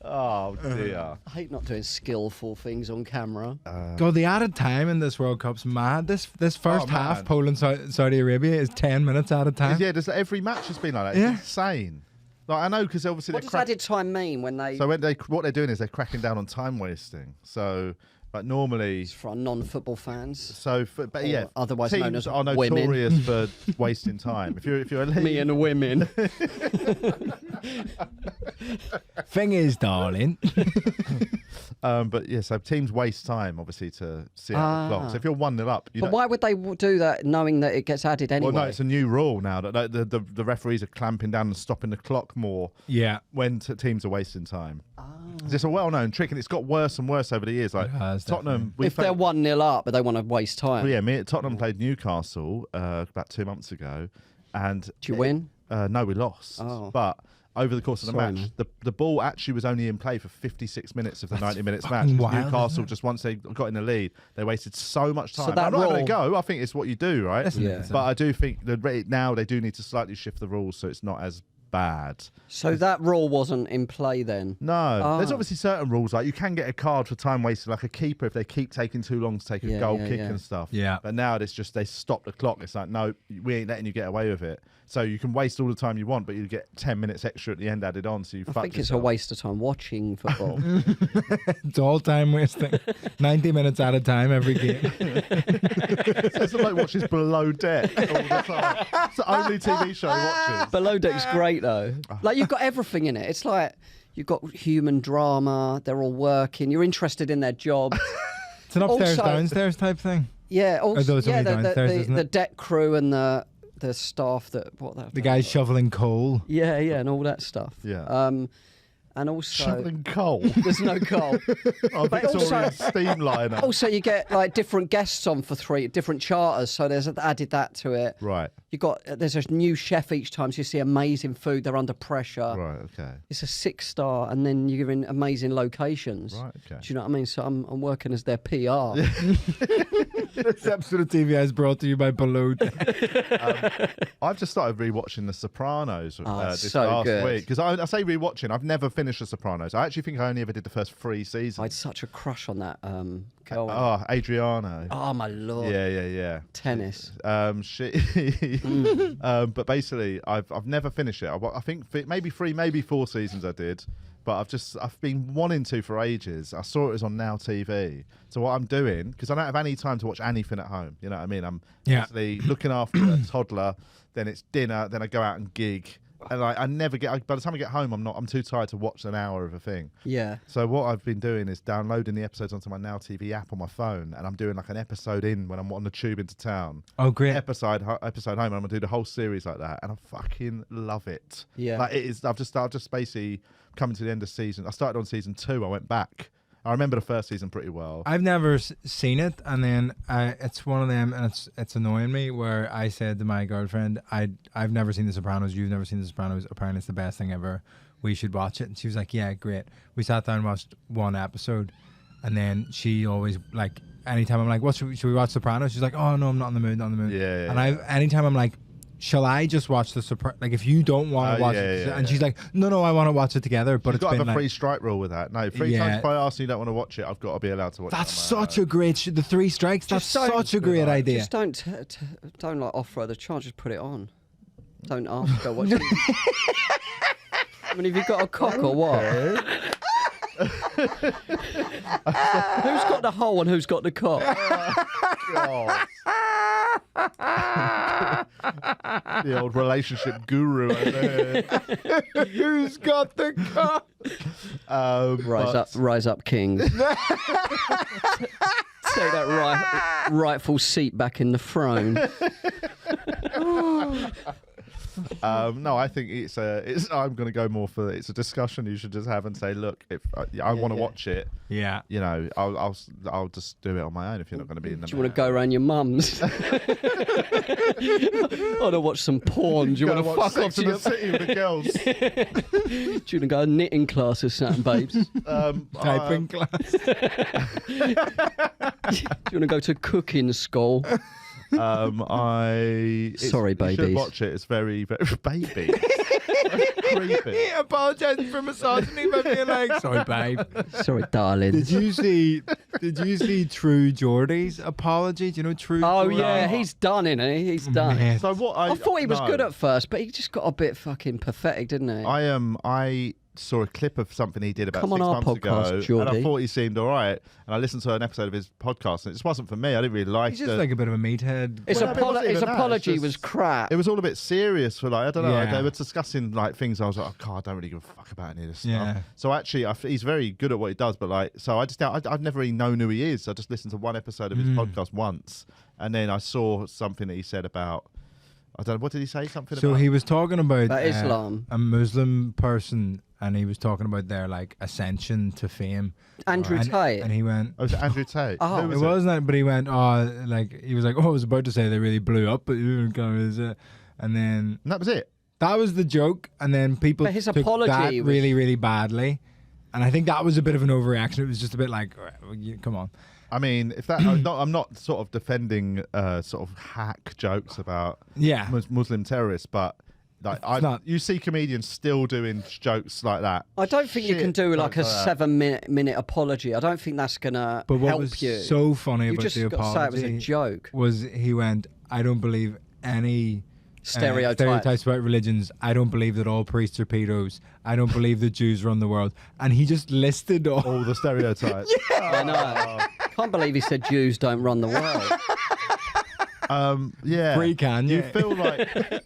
Speaker 2: Oh dear.
Speaker 1: I hate not doing skillful things on camera.
Speaker 3: God, the added time in this World Cup's mad. This first half,
Speaker 2: man.
Speaker 3: Poland, Saudi Arabia, is 10 minutes added time.
Speaker 2: Yeah, every match has been like that.
Speaker 3: Yeah.
Speaker 2: It's insane. Like I know because obviously
Speaker 1: What does added time mean when they...
Speaker 2: So what they're doing is they're cracking down on time wasting. So like normally...
Speaker 1: It's for our non-football fans.
Speaker 2: So, but yeah,
Speaker 1: otherwise
Speaker 2: teams
Speaker 1: known as
Speaker 2: are
Speaker 1: women.
Speaker 2: notorious for wasting time. If you're a
Speaker 1: Me and women.
Speaker 3: Thing is, darling.
Speaker 2: But yeah, so teams waste time obviously to see out the clock. So if you're 1-0 up,
Speaker 1: But why would they do that knowing that it gets added anyway?
Speaker 2: Well, no, it's a new rule now that the referees are clamping down and stopping the clock more.
Speaker 3: Yeah.
Speaker 2: When teams are wasting time. It's a well-known trick, and it's got worse and worse over the years. Like Tottenham,
Speaker 1: if they're 1-0 up, but they want to waste time.
Speaker 2: Well, yeah, Tottenham played Newcastle about 2 months ago, and
Speaker 1: did you win?
Speaker 2: No, we lost.
Speaker 1: Oh.
Speaker 2: But over the course of the
Speaker 1: Sorry,
Speaker 2: match,
Speaker 1: man.
Speaker 2: the ball actually was only in play for 56 minutes of the 90 minutes match.
Speaker 3: wild,
Speaker 2: Newcastle just once they got in the lead, they wasted so much time.
Speaker 1: So that
Speaker 2: I'm not having a
Speaker 1: rule-
Speaker 2: go. I think it's what you do, right?
Speaker 3: Yeah.
Speaker 2: But I do think that now they do need to slightly shift the rules so it's not as bad.
Speaker 1: So that rule wasn't in play then?
Speaker 2: No, there's obviously certain rules, like you can get a card for time wasted, like a keeper if they keep taking too long to take a goal kick and stuff.
Speaker 3: Yeah.
Speaker 2: But now it's just they stop the clock. It's like, no, we ain't letting you get away with it. So you can waste all the time you want, but you get 10 minutes extra at the end added on. So you
Speaker 1: I
Speaker 2: fuck
Speaker 1: think it's a
Speaker 2: yourself.
Speaker 1: waste of time watching football.
Speaker 3: It's all time wasting. 90 minutes at a time every game.
Speaker 2: It's like watches Below Deck all the time. It's the only TV show he watches.
Speaker 1: Below Deck's great though. Like you've got everything in it. It's like you've got human drama. They're all working. You're interested in their job.
Speaker 3: It's an upstairs,
Speaker 1: Also-
Speaker 3: downstairs type thing.
Speaker 1: Yeah. Also,
Speaker 3: those
Speaker 1: yeah.
Speaker 3: only downstairs, isn't
Speaker 1: The
Speaker 3: it?
Speaker 1: deck crew and the staff that
Speaker 3: The guys shoveling coal.
Speaker 1: Yeah, and all that stuff.
Speaker 2: Yeah.
Speaker 1: And also
Speaker 2: Shoveling coal.
Speaker 1: there's no coal.
Speaker 2: Oh,
Speaker 1: But
Speaker 2: Victorian
Speaker 1: also-
Speaker 2: steamliner.
Speaker 1: Also, you get like different guests on for 3 different charters, so there's added that to it.
Speaker 2: Right.
Speaker 1: There's a new chef each time, so you see amazing food. They're under pressure.
Speaker 2: Right. Okay.
Speaker 1: It's a 6-star, and then you're in amazing locations.
Speaker 2: Right. Okay.
Speaker 1: Do you know what I mean? So I'm working as their PR.
Speaker 3: This episode of TVI is brought to you by Below Deck.
Speaker 2: I've just started rewatching The Sopranos this
Speaker 1: so
Speaker 2: last
Speaker 1: good.
Speaker 2: week because I say rewatching. I've never finished The Sopranos. I actually think I only ever did the first 3 seasons.
Speaker 1: I had such a crush on that girl.
Speaker 2: Oh, Adriano.
Speaker 1: Oh my lord.
Speaker 2: Yeah.
Speaker 1: Tennis.
Speaker 2: But basically, I've never finished it. I think maybe 3, maybe 4 seasons I did. But I've been wanting to for ages. I saw it was on Now TV. So what I'm doing, because I don't have any time to watch anything at home. You know what I mean? I'm basically looking after a toddler. Then it's dinner. Then I go out and gig. And I never get. By the time I get home, I'm too tired to watch an hour of a thing.
Speaker 1: Yeah.
Speaker 2: So what I've been doing is downloading the episodes onto my Now TV app on my phone, and I'm doing like an episode in when I'm on the tube into town.
Speaker 3: Oh, great.
Speaker 2: Episode home, and I'm gonna do the whole series like that, and I fucking love it.
Speaker 1: Yeah.
Speaker 2: Like it is. I've just basically coming to the end of season. I started on season 2. I went back. I remember the first season pretty well.
Speaker 3: I've never seen it, and then it's one of them, and it's annoying me where I said to my girlfriend, I've never seen The Sopranos, you've never seen The Sopranos, apparently it's the best thing ever, we should watch it. And she was like, yeah, great. We sat down and watched 1 episode, and then she always, like, anytime I'm like, should we watch Sopranos? She's like, oh no, I'm not in the mood,
Speaker 2: Yeah.
Speaker 3: And anytime I'm like, shall I just watch The Sopranos? Like, if you don't want to watch it, and she's like, no, I want to watch it together. But
Speaker 2: You've got to have a
Speaker 3: like,
Speaker 2: free strike rule with that. No, 3 times if I ask you don't want to watch it, I've got to be allowed to watch
Speaker 3: that's
Speaker 2: it.
Speaker 3: such a great the 3 strikes. That's such a great idea.
Speaker 1: Just don't like offer her the chance. Just put it on. Don't ask her what. I mean, have you got a cock or what? Who's got the hole and who's got the cock?
Speaker 2: God. The old relationship guru over there.
Speaker 3: Who's got the cup?
Speaker 1: Rise up, kings. Take that rightful seat back in the throne.
Speaker 2: No, I think it's I'm going to go more for it's a discussion you should just have and say, look, if I want to watch it,
Speaker 3: Yeah.
Speaker 2: you know, I'll just do it on my own if you're not going to be in the.
Speaker 1: Do you want to go around your mum's? I want to watch some porn. Do you want to fuck off to the
Speaker 2: city with the girls?
Speaker 1: Do you want to go to knitting class or something, babes?
Speaker 3: Typing class.
Speaker 1: Do you want to go to cooking school? Sorry, babies.
Speaker 2: You should watch it. It's very, very baby. Creepy.
Speaker 3: Apologising for misogyny by being like, sorry, babe.
Speaker 1: Sorry, darling.
Speaker 3: Did you see True Geordie's apology? Do you know True?
Speaker 1: Oh
Speaker 3: Geordie?
Speaker 1: yeah, he's done, isn't he? He's done.
Speaker 3: Man.
Speaker 2: So what?
Speaker 1: I thought he was good at first, but he just got a bit fucking pathetic, didn't he?
Speaker 2: I saw a clip of something he did about
Speaker 1: Come
Speaker 2: 6
Speaker 1: on our
Speaker 2: months
Speaker 1: podcast,
Speaker 2: ago,
Speaker 1: Geordie.
Speaker 2: and I thought he seemed all right. And I listened to an episode of his podcast, and it just wasn't for me. I didn't really like
Speaker 3: He's just like a bit of a meathead.
Speaker 1: His
Speaker 2: Well, no, it wasn't
Speaker 1: his
Speaker 2: even that,
Speaker 1: apology
Speaker 2: it's
Speaker 1: was
Speaker 2: just-
Speaker 1: crap.
Speaker 2: It was all a bit serious for like I don't know.
Speaker 3: Yeah.
Speaker 2: They were discussing like things. I was like, oh God, I don't really give a fuck about any of this stuff.
Speaker 3: Yeah.
Speaker 2: So actually, he's very good at what he does. But like, so I've never really known who he is. I just listened to one episode of his podcast once, and then I saw something that he said about. I don't know. What did he say? Something
Speaker 3: So
Speaker 2: about.
Speaker 3: he was talking about
Speaker 1: Islam.
Speaker 3: a Muslim person, and he was talking about their like ascension to fame.
Speaker 1: Andrew
Speaker 3: and,
Speaker 1: Tate.
Speaker 3: and he went.
Speaker 2: Oh, was it Andrew Tate?
Speaker 1: Oh.
Speaker 2: Who
Speaker 3: It
Speaker 2: was it?
Speaker 3: wasn't that, but he went, he was like, I was about to say they really blew up, but and then
Speaker 2: And that was it.
Speaker 3: that was the joke, and then people
Speaker 1: But his
Speaker 3: took
Speaker 1: apology
Speaker 3: that
Speaker 1: was-
Speaker 3: really, really badly, and I think that was a bit of an overreaction. It was just a bit like, all right, well, come on.
Speaker 2: I mean, if that I'm not sort of defending sort of hack jokes about
Speaker 3: Yeah.
Speaker 2: Muslim terrorists, but like you see comedians still doing jokes like that.
Speaker 1: I don't think you
Speaker 2: Shit
Speaker 1: can do like a
Speaker 2: jokes that.
Speaker 1: 7-minute apology. I don't think that's gonna
Speaker 3: But what
Speaker 1: help
Speaker 3: was
Speaker 1: you.
Speaker 3: so funny
Speaker 1: You
Speaker 3: about
Speaker 1: just
Speaker 3: the
Speaker 1: got to say it was
Speaker 3: apology
Speaker 1: a joke.
Speaker 3: was he went, I don't believe any
Speaker 1: Stereotypes.
Speaker 3: about religions. I don't believe that all priests are pedos. I don't believe that Jews run the world. And he just listed all.
Speaker 2: The stereotypes.
Speaker 1: I know. Can't believe he said Jews don't run the world.
Speaker 2: Yeah.
Speaker 3: Free can,
Speaker 2: You
Speaker 3: yeah.
Speaker 2: feel like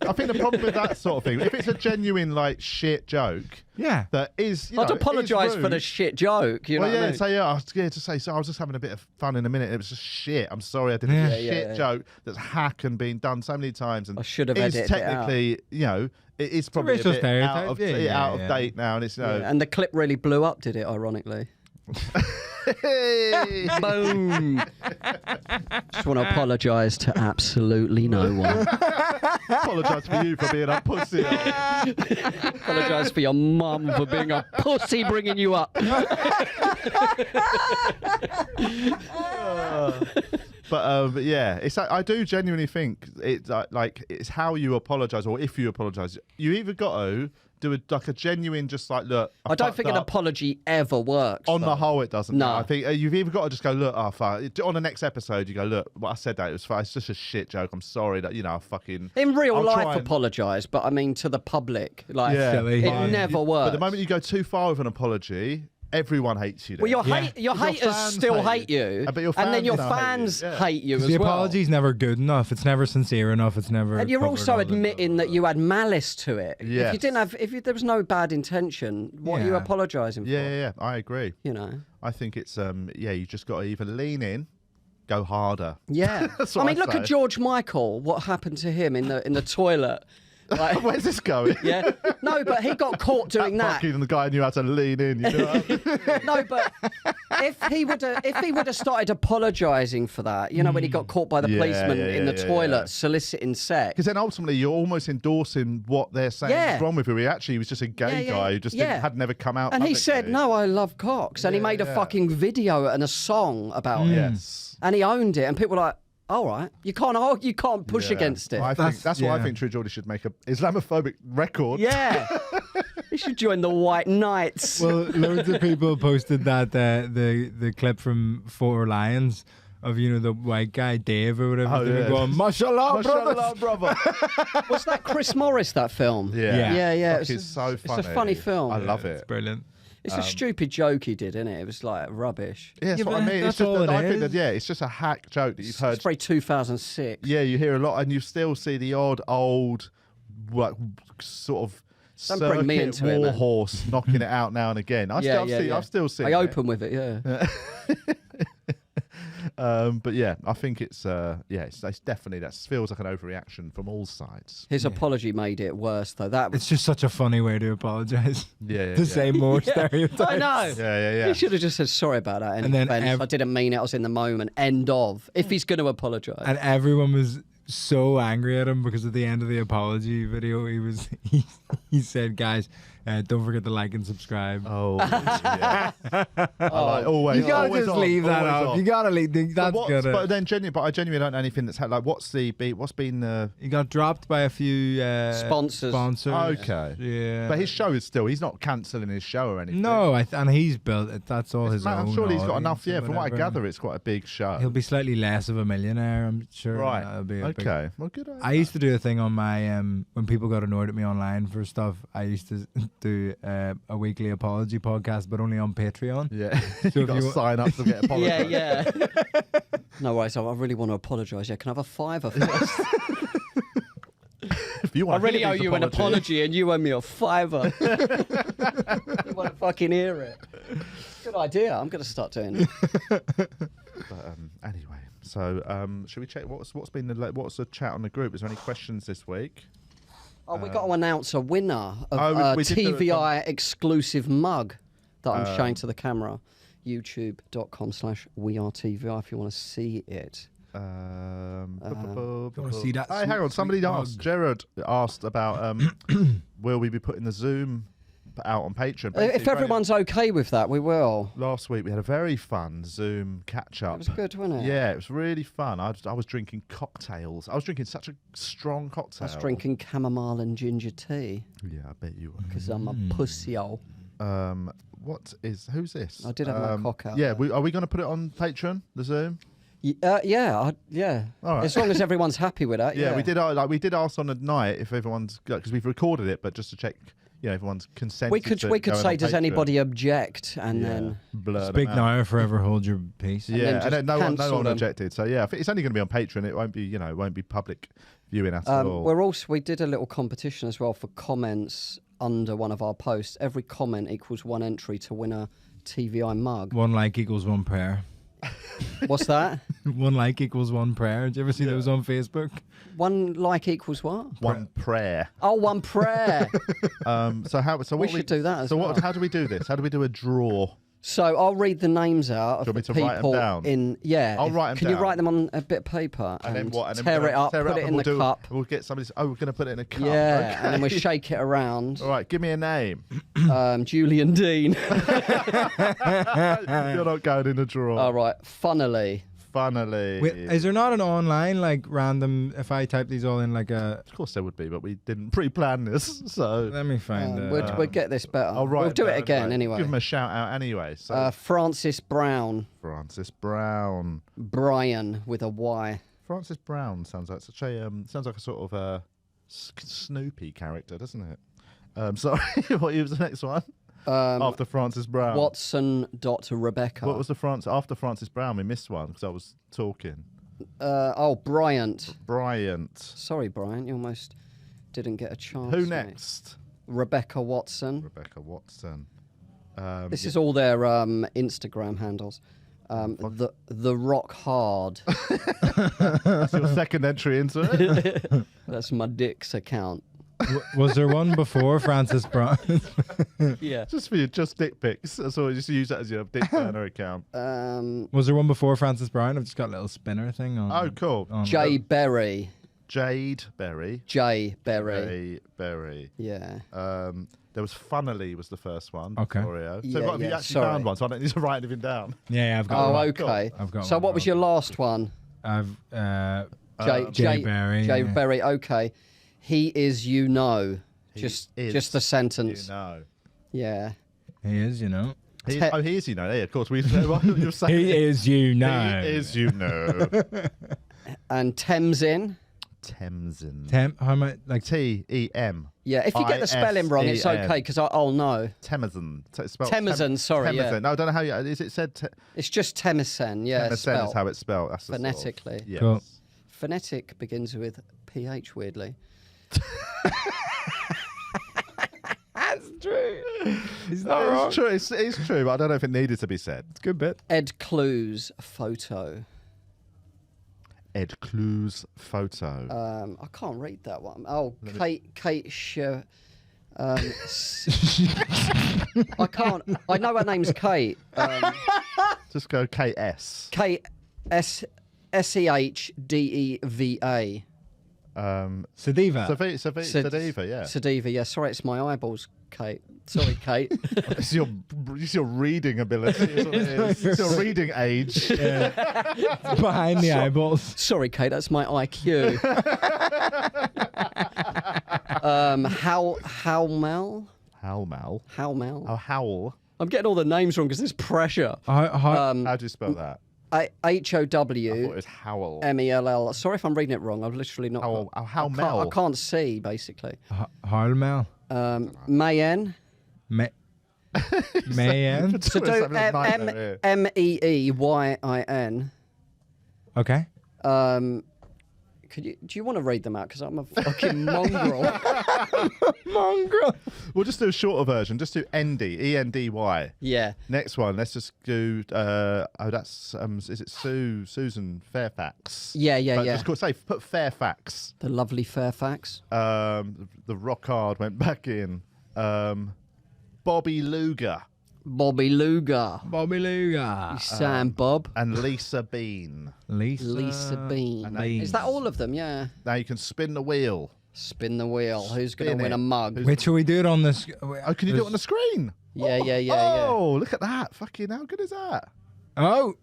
Speaker 2: I think the problem with that sort of thing, if it's a genuine like shit joke
Speaker 3: Yeah.
Speaker 2: that is,
Speaker 1: I'd apologise for the shit joke. You know
Speaker 2: Well,
Speaker 1: what I
Speaker 2: yeah,
Speaker 1: mean?
Speaker 2: say I was scared to say. So I was just having a bit of fun in a minute. It was just shit. I'm sorry, I did
Speaker 3: Yeah.
Speaker 2: a
Speaker 1: Yeah,
Speaker 2: shit
Speaker 1: yeah.
Speaker 2: joke that's hack and been done so many times, and
Speaker 1: I should have
Speaker 2: is
Speaker 1: edited it out.
Speaker 2: technically, you know, it is probably a
Speaker 3: racial
Speaker 2: bit
Speaker 3: stereotype,
Speaker 2: out of,
Speaker 3: yeah,
Speaker 2: out of
Speaker 3: yeah.
Speaker 2: date now, and it's you know.
Speaker 1: Yeah, and the clip really blew up, did it? Ironically.
Speaker 2: Hey!
Speaker 1: Boom. Just want to apologise to absolutely no one.
Speaker 2: Apologise for you for being a pussy.
Speaker 1: Apologise for your mum for being a pussy bringing you up.
Speaker 2: But yeah, it's I do genuinely think it's like it's how you apologise, or if you apologise, you either got to do a genuine, just like look.
Speaker 1: I don't
Speaker 2: fucked
Speaker 1: think an
Speaker 2: up.
Speaker 1: apology ever works.
Speaker 2: On
Speaker 1: though.
Speaker 2: the whole, it doesn't.
Speaker 1: No.
Speaker 2: I think you've either got to just go, look, oh, fuck. On the next episode, you go, look, what I said that it was fine. It's just a shit joke. I'm sorry that, I fucking.
Speaker 1: In real
Speaker 2: I'll
Speaker 1: life,
Speaker 2: try and-
Speaker 1: apologise, but I mean to the public. Like,
Speaker 2: Yeah.
Speaker 3: Silly.
Speaker 1: it
Speaker 3: Fine.
Speaker 1: never works.
Speaker 2: But the moment you go too far with an apology, everyone hates you. Then.
Speaker 1: well, your,
Speaker 3: Yeah.
Speaker 1: your
Speaker 2: Because
Speaker 1: haters
Speaker 2: fans
Speaker 1: still
Speaker 2: hate
Speaker 1: hate
Speaker 2: you.
Speaker 1: you,
Speaker 2: But your
Speaker 1: and then your
Speaker 2: fans now hate you,
Speaker 1: fans
Speaker 2: yeah.
Speaker 1: hate you as
Speaker 3: The
Speaker 1: well.
Speaker 3: apology's never good enough. It's never sincere enough. It's never.
Speaker 1: And you're
Speaker 3: covered
Speaker 1: also
Speaker 3: all the-
Speaker 1: admitting that you had malice to it. If
Speaker 2: Yes.
Speaker 1: you didn't have, there was no bad intention, what are you
Speaker 3: Yeah.
Speaker 1: apologising for?
Speaker 2: Yeah, I agree.
Speaker 1: You know.
Speaker 2: I think it's you just got to either lean in, go harder.
Speaker 1: Yeah.
Speaker 2: That's
Speaker 1: I
Speaker 2: what
Speaker 1: mean,
Speaker 2: I
Speaker 1: look
Speaker 2: say.
Speaker 1: at George Michael. What happened to him in the toilet? Like,
Speaker 2: Where's this going?
Speaker 1: yeah. No, but he got caught doing that.
Speaker 2: Fucking the guy knew how to lean in. You know what I mean?
Speaker 1: No, but if he would have started apologising for that, when he got caught by the
Speaker 2: Yeah,
Speaker 1: policeman
Speaker 2: yeah,
Speaker 1: in the
Speaker 2: yeah,
Speaker 1: toilet
Speaker 2: yeah.
Speaker 1: soliciting sex.
Speaker 2: Because then ultimately you're almost endorsing what they're saying
Speaker 1: Yeah.
Speaker 2: is wrong with him. He actually was just a gay
Speaker 1: Yeah, yeah,
Speaker 2: guy who just
Speaker 1: yeah.
Speaker 2: had never come out.
Speaker 1: And he said,
Speaker 2: publicly.
Speaker 1: "No, I love cocks," and he
Speaker 2: Yeah,
Speaker 1: made a
Speaker 2: yeah.
Speaker 1: fucking video and a song about it,
Speaker 2: Yes.
Speaker 1: and he owned it, and people were like, "All right, you can't argue, you can't push
Speaker 2: Yeah.
Speaker 1: against it."
Speaker 2: I think that's why I
Speaker 3: yeah.
Speaker 2: think True Geordie should make a Islamophobic record.
Speaker 1: Yeah, he should join the White Knights.
Speaker 3: Well, loads of people posted that the clip from Four Lions of the white guy Dave or whatever.
Speaker 2: Oh,
Speaker 3: they were
Speaker 2: yeah.
Speaker 3: going, Mashallah,
Speaker 2: Mashallah, brother.
Speaker 1: Was that Chris Morris? That film?
Speaker 2: Yeah.
Speaker 1: yeah.
Speaker 2: Fuck, it's so funny.
Speaker 1: It's a funny film.
Speaker 2: I love
Speaker 3: It's
Speaker 2: it.
Speaker 3: brilliant.
Speaker 1: It's a stupid joke he did, isn't it? It was like rubbish.
Speaker 2: Yeah, that's
Speaker 3: Yeah,
Speaker 2: what I
Speaker 3: but
Speaker 2: mean. It's
Speaker 3: that's
Speaker 2: just
Speaker 3: all it
Speaker 2: I think
Speaker 3: is.
Speaker 2: that it's just a hack joke that you've heard.
Speaker 1: It's very 2006.
Speaker 2: Yeah, you hear a lot, and you still see the odd old, sort of
Speaker 1: Don't bring me
Speaker 2: circuit
Speaker 1: into it,
Speaker 2: war
Speaker 1: man.
Speaker 2: horse knocking it out now and again. I've still seen
Speaker 1: I
Speaker 2: it.
Speaker 1: open with it. Yeah.
Speaker 2: But yeah, I think it's definitely that feels like an overreaction from all sides.
Speaker 1: His apology made it worse, though.
Speaker 3: It's just such a funny way to apologise.
Speaker 2: Yeah,
Speaker 3: To say more stereotypes.
Speaker 1: I know.
Speaker 2: Yeah.
Speaker 1: He should have just said sorry about that.
Speaker 3: And then
Speaker 1: I didn't mean it. I was in the moment. End of. If he's going to apologise.
Speaker 3: And everyone was so angry at him because at the end of the apology video, he said, "Guys, don't forget to like and subscribe."
Speaker 2: Oh, yeah. Always.
Speaker 3: You gotta
Speaker 2: always
Speaker 3: just
Speaker 2: on,
Speaker 3: leave that
Speaker 2: always
Speaker 3: up.
Speaker 2: on.
Speaker 3: You gotta leave. That's good.
Speaker 2: But I genuinely don't know anything that's like. What's been?
Speaker 3: He got dropped by a few
Speaker 1: Sponsors.
Speaker 2: Okay.
Speaker 3: Yeah.
Speaker 2: But his show is still. He's not cancelling his show or anything.
Speaker 3: No, and he's built it. That's all his own.
Speaker 2: I'm sure he's got enough.
Speaker 3: audience or
Speaker 2: Yeah, from what I
Speaker 3: whatever.
Speaker 2: gather, it's quite a big show.
Speaker 3: He'll be slightly less of a millionaire, I'm sure.
Speaker 2: Right.
Speaker 3: That'll be a big-
Speaker 2: Okay. Well, good.
Speaker 3: I used to do a thing on my when people got annoyed at me online for stuff. I used to do a weekly apology podcast, but only on Patreon.
Speaker 2: Yeah.
Speaker 3: So
Speaker 2: you
Speaker 3: if
Speaker 2: got to
Speaker 3: you
Speaker 2: sign up to get apologised.
Speaker 1: Yeah. No worries. I really want to apologise. Yeah, can I have a £5 first?
Speaker 2: If you
Speaker 1: I
Speaker 2: want to
Speaker 1: really
Speaker 2: hear
Speaker 1: owe
Speaker 2: these
Speaker 1: you an
Speaker 2: apologies-
Speaker 1: apology and you owe me a £5. You want to fucking hear it? Good idea. I'm going to start doing it.
Speaker 2: But anyway, so should we check what's been what's the chat on the group? Is there any questions this week?
Speaker 1: Oh, we got to announce a winner of a
Speaker 2: we did do it
Speaker 1: TVI exclusive mug that I'm showing to the camera. YouTube.com/WeAreTVI if you want to see it.
Speaker 3: wanna see that
Speaker 2: Hey, hang on. Somebody
Speaker 3: sweet
Speaker 2: asked.
Speaker 3: mug.
Speaker 2: Jared asked about will we be putting the Zoom out on Patreon? Basically,
Speaker 1: If everyone's okay with that, we will.
Speaker 2: last week we had a very fun Zoom catch up.
Speaker 1: It was good, wasn't it?
Speaker 2: Yeah, it was really fun. I was drinking cocktails. I was drinking such a strong cocktail.
Speaker 1: I was drinking chamomile and ginger tea
Speaker 2: Yeah, I bet you were.
Speaker 1: because I'm a pussy-hole.
Speaker 2: Who's this?
Speaker 1: I did have my cock out
Speaker 2: Yeah,
Speaker 1: there.
Speaker 2: are we going to put it on Patreon, the Zoom?
Speaker 1: Yeah.
Speaker 2: All right.
Speaker 1: As long as everyone's happy with that.
Speaker 2: Yeah, we did. We did ask on the night if everyone's because we've recorded it, but just to check, everyone's consented.
Speaker 1: We could
Speaker 2: to
Speaker 1: say,
Speaker 2: going
Speaker 1: does
Speaker 2: on
Speaker 1: anybody object? And then
Speaker 2: blur them
Speaker 3: Speak
Speaker 2: out.
Speaker 3: now or forever hold your peace.
Speaker 1: then
Speaker 2: Yeah,
Speaker 1: just
Speaker 2: and then no one
Speaker 1: cancel them.
Speaker 2: objected. So yeah, it's only going to be on Patreon. It won't be, it won't be public viewing at all.
Speaker 1: we did a little competition as well for comments under one of our posts. Every comment equals one entry to win a TVI mug.
Speaker 3: One like equals one prayer.
Speaker 1: What's that?
Speaker 3: One like equals one prayer. Did you ever see those on Facebook?
Speaker 1: One like equals what?
Speaker 2: One prayer.
Speaker 1: Oh, one prayer.
Speaker 2: So what
Speaker 1: should do that as
Speaker 2: So
Speaker 1: well.
Speaker 2: how do we do this? How do we do a draw?
Speaker 1: So I'll read the names out
Speaker 2: Do
Speaker 1: of
Speaker 2: you
Speaker 1: the
Speaker 2: want me to write 'em
Speaker 1: people
Speaker 2: down?
Speaker 1: I'll
Speaker 2: write 'em
Speaker 1: Can
Speaker 2: down.
Speaker 1: you write them on a bit of paper
Speaker 2: And then what? And then
Speaker 1: tear
Speaker 2: we're
Speaker 1: it
Speaker 2: gonna
Speaker 1: up,
Speaker 2: tear
Speaker 1: put it in the cup.
Speaker 2: We'll get somebody. Oh, we're going to put it in a cup.
Speaker 1: Yeah, and then we
Speaker 2: Okay.
Speaker 1: shake it around.
Speaker 2: All right, give me a name.
Speaker 1: Julian Deane.
Speaker 2: You're not going in the draw.
Speaker 1: All right, funnily.
Speaker 2: Funnily.
Speaker 3: Wait, is there not an online random? If I type these all in
Speaker 2: Of course there would be, but we didn't pre-plan this, so
Speaker 3: let me find.
Speaker 1: We'll get this better.
Speaker 2: I'll write
Speaker 1: We'll do
Speaker 2: down
Speaker 1: it again anyway.
Speaker 2: Give him a shout out anyway. So
Speaker 1: Francis Brown.
Speaker 2: Francis Brown.
Speaker 1: Brian with a Y.
Speaker 2: Francis Brown sounds like such a sounds like a sort of Snoopy character, doesn't it? Sorry, what was the next one? After Francis Brown.
Speaker 1: Watson.Rebecca.
Speaker 2: What was the after Francis Brown? We missed one because I was talking.
Speaker 1: Bryant.
Speaker 2: Bryant.
Speaker 1: Sorry, Brian, you almost didn't get a chance.
Speaker 2: Who
Speaker 1: mate.
Speaker 2: next?
Speaker 1: Rebecca Watson.
Speaker 2: Rebecca Watson.
Speaker 1: This is all their Instagram handles. The Rock Hard.
Speaker 2: That's your second entry into it.
Speaker 1: That's my Dick's account.
Speaker 3: Was there one before Francis Brown?
Speaker 1: Yeah.
Speaker 2: Just for your dick pics. That's all. Just use that as your Dick Burner account.
Speaker 3: Was there one before Francis Brown? I've just got a little spinner thing on.
Speaker 2: Oh, cool.
Speaker 1: Jay Berry.
Speaker 2: Jade Berry.
Speaker 1: Jay Berry.
Speaker 2: Jay Berry.
Speaker 1: Yeah.
Speaker 2: There was Funnily was the first one.
Speaker 3: Okay.
Speaker 2: Oreo. So
Speaker 1: Yeah,
Speaker 2: what have you
Speaker 1: yeah,
Speaker 2: actually
Speaker 1: sorry.
Speaker 2: found one? So I don't need to write anything down.
Speaker 3: Yeah, I've got.
Speaker 1: Oh,
Speaker 3: one.
Speaker 1: okay.
Speaker 3: I've got
Speaker 1: So
Speaker 3: one
Speaker 1: what was
Speaker 3: wrong.
Speaker 1: your last one?
Speaker 3: I've
Speaker 1: Jay
Speaker 3: Berry.
Speaker 1: Jay
Speaker 3: yeah.
Speaker 1: Berry. Okay. He is,
Speaker 2: He
Speaker 1: just
Speaker 2: is,
Speaker 1: the sentence. Yeah.
Speaker 3: He is, you know.
Speaker 2: He is, Yeah, of course. We know what you're saying.
Speaker 3: He is, you know.
Speaker 2: He is,
Speaker 1: And Temsin.
Speaker 2: Temsin.
Speaker 3: How much? Like
Speaker 2: T-E-M.
Speaker 1: Yeah, if you get the spelling wrong, it's
Speaker 2: I-S-E-N.
Speaker 1: okay because I'll know.
Speaker 2: Temsin. It's spelled
Speaker 1: Temizin, sorry, yeah.
Speaker 2: Temizin. No, I don't know how you... Is it said...
Speaker 1: It's just Temisen, yeah.
Speaker 2: Temizin is
Speaker 1: spelled.
Speaker 2: how it's spelled. That's the sort of-
Speaker 1: Phonetically.
Speaker 2: yes.
Speaker 3: Cool.
Speaker 1: Phonetic begins with PH, weirdly. That's true.
Speaker 3: Is
Speaker 2: No, it's true. It's true, but I don't know if it needed to be said.
Speaker 3: It's a good bit.
Speaker 1: Ed Clue's photo.
Speaker 2: Ed Clue's photo.
Speaker 1: I can't read that one. Oh, Kate I can't. I know her name's Kate.
Speaker 2: Just go KS.
Speaker 1: KSEHDEVA.
Speaker 3: Sadiva.
Speaker 2: Sadiva, yeah.
Speaker 1: Sadiva, yeah. Sorry, it's my eyeballs, Kate. Sorry, Kate.
Speaker 2: It's your reading ability. It's your reading age.
Speaker 3: Yeah. Behind the eyeballs.
Speaker 1: Sorry, Kate, that's my IQ. Howmel.
Speaker 2: Howmel.
Speaker 1: Howmel.
Speaker 2: Oh, Howl.
Speaker 1: I'm getting all the names wrong because there's pressure.
Speaker 2: How do you spell that? I thought it
Speaker 1: HOW
Speaker 2: was Howl.
Speaker 1: MELL. Sorry if I'm reading it wrong. I've literally not.
Speaker 2: Howmel.
Speaker 1: I can't see basically.
Speaker 3: Howmel.
Speaker 1: Mayen.
Speaker 3: Mayen.
Speaker 1: So do MEEYIN.
Speaker 3: Okay.
Speaker 1: Do you want to read them out? Because I'm a fucking mongrel.
Speaker 3: Mongrel.
Speaker 2: We'll just do a shorter version. Just do Endy, ENDY.
Speaker 1: Yeah.
Speaker 2: Next one. Let's just do. That's is it Susan Fairfax?
Speaker 1: Yeah.
Speaker 2: Just put Fairfax.
Speaker 1: The lovely Fairfax.
Speaker 2: The rock hard went back in. Bobby Luger.
Speaker 1: Bobby Luger.
Speaker 3: Bobby
Speaker 1: Sam Bob.
Speaker 2: And Lisa Bean.
Speaker 1: Lisa Bean. Is that all of them? Yeah.
Speaker 2: Now you can spin the wheel.
Speaker 1: Spin the wheel. Who's going
Speaker 2: Spin
Speaker 1: to win
Speaker 2: it.
Speaker 1: a mug?
Speaker 3: Wait, shall we do it on this?
Speaker 2: Oh, can you do it on the screen?
Speaker 1: Yeah.
Speaker 2: Oh, look at that. Fucking, how good is that?
Speaker 3: Oh,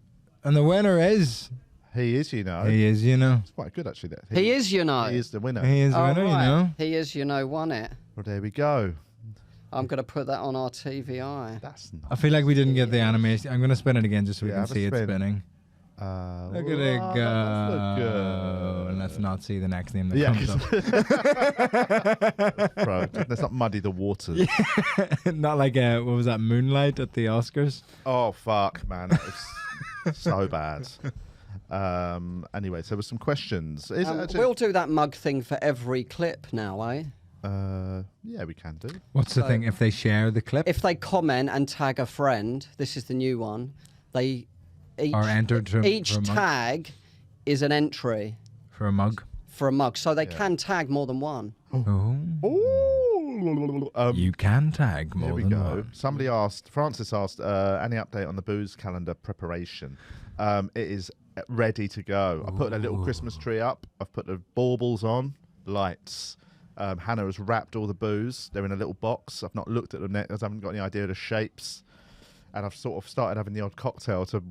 Speaker 3: and the winner is.
Speaker 2: He is, you know.
Speaker 3: He is, you know.
Speaker 2: It's quite good, actually. That
Speaker 1: He is, you know.
Speaker 2: He is the winner.
Speaker 3: He is the
Speaker 1: Oh,
Speaker 3: winner,
Speaker 1: right.
Speaker 3: you know.
Speaker 1: He is, you know, won it.
Speaker 2: Well, there we go.
Speaker 1: I'm going to put that on our TVI.
Speaker 2: That's
Speaker 3: I feel like we didn't get the animation. I'm going to spin it again just so we
Speaker 2: Yeah,
Speaker 3: can
Speaker 2: have a
Speaker 3: see it
Speaker 2: spin.
Speaker 3: spinning. Look at it
Speaker 2: wow,
Speaker 3: go.
Speaker 2: that does look good.
Speaker 3: And let's not see the next name that
Speaker 2: Yeah,
Speaker 3: comes up.
Speaker 2: Bro, let's not muddy the waters.
Speaker 3: Not like, what was that, Moonlight at the Oscars?
Speaker 2: Oh, fuck, man. That was so bad. Anyway, so there were some questions. Is it actually,
Speaker 1: We'll do that mug thing for every clip now, eh?
Speaker 2: yeah, we can do.
Speaker 3: What's the
Speaker 1: So-
Speaker 3: thing? If they share the clip
Speaker 1: If they comment and tag a friend, this is the new one, they each,
Speaker 3: or entered for
Speaker 1: each
Speaker 3: a mug?
Speaker 1: tag is an entry
Speaker 3: For a mug?
Speaker 1: for a mug. So they can tag more than one.
Speaker 3: Oh.
Speaker 2: Oh,
Speaker 3: You can tag more
Speaker 2: here we
Speaker 3: than
Speaker 2: go.
Speaker 3: one.
Speaker 2: Somebody asked, Francis asked, any update on the booze calendar preparation? It is ready to go. I put a little Christmas tree up. I've put the baubles on, lights. Hannah has wrapped all the booze. They're in a little box. I've not looked at them yet because I haven't got any idea of the shapes. And I've sort of started having the odd cocktail to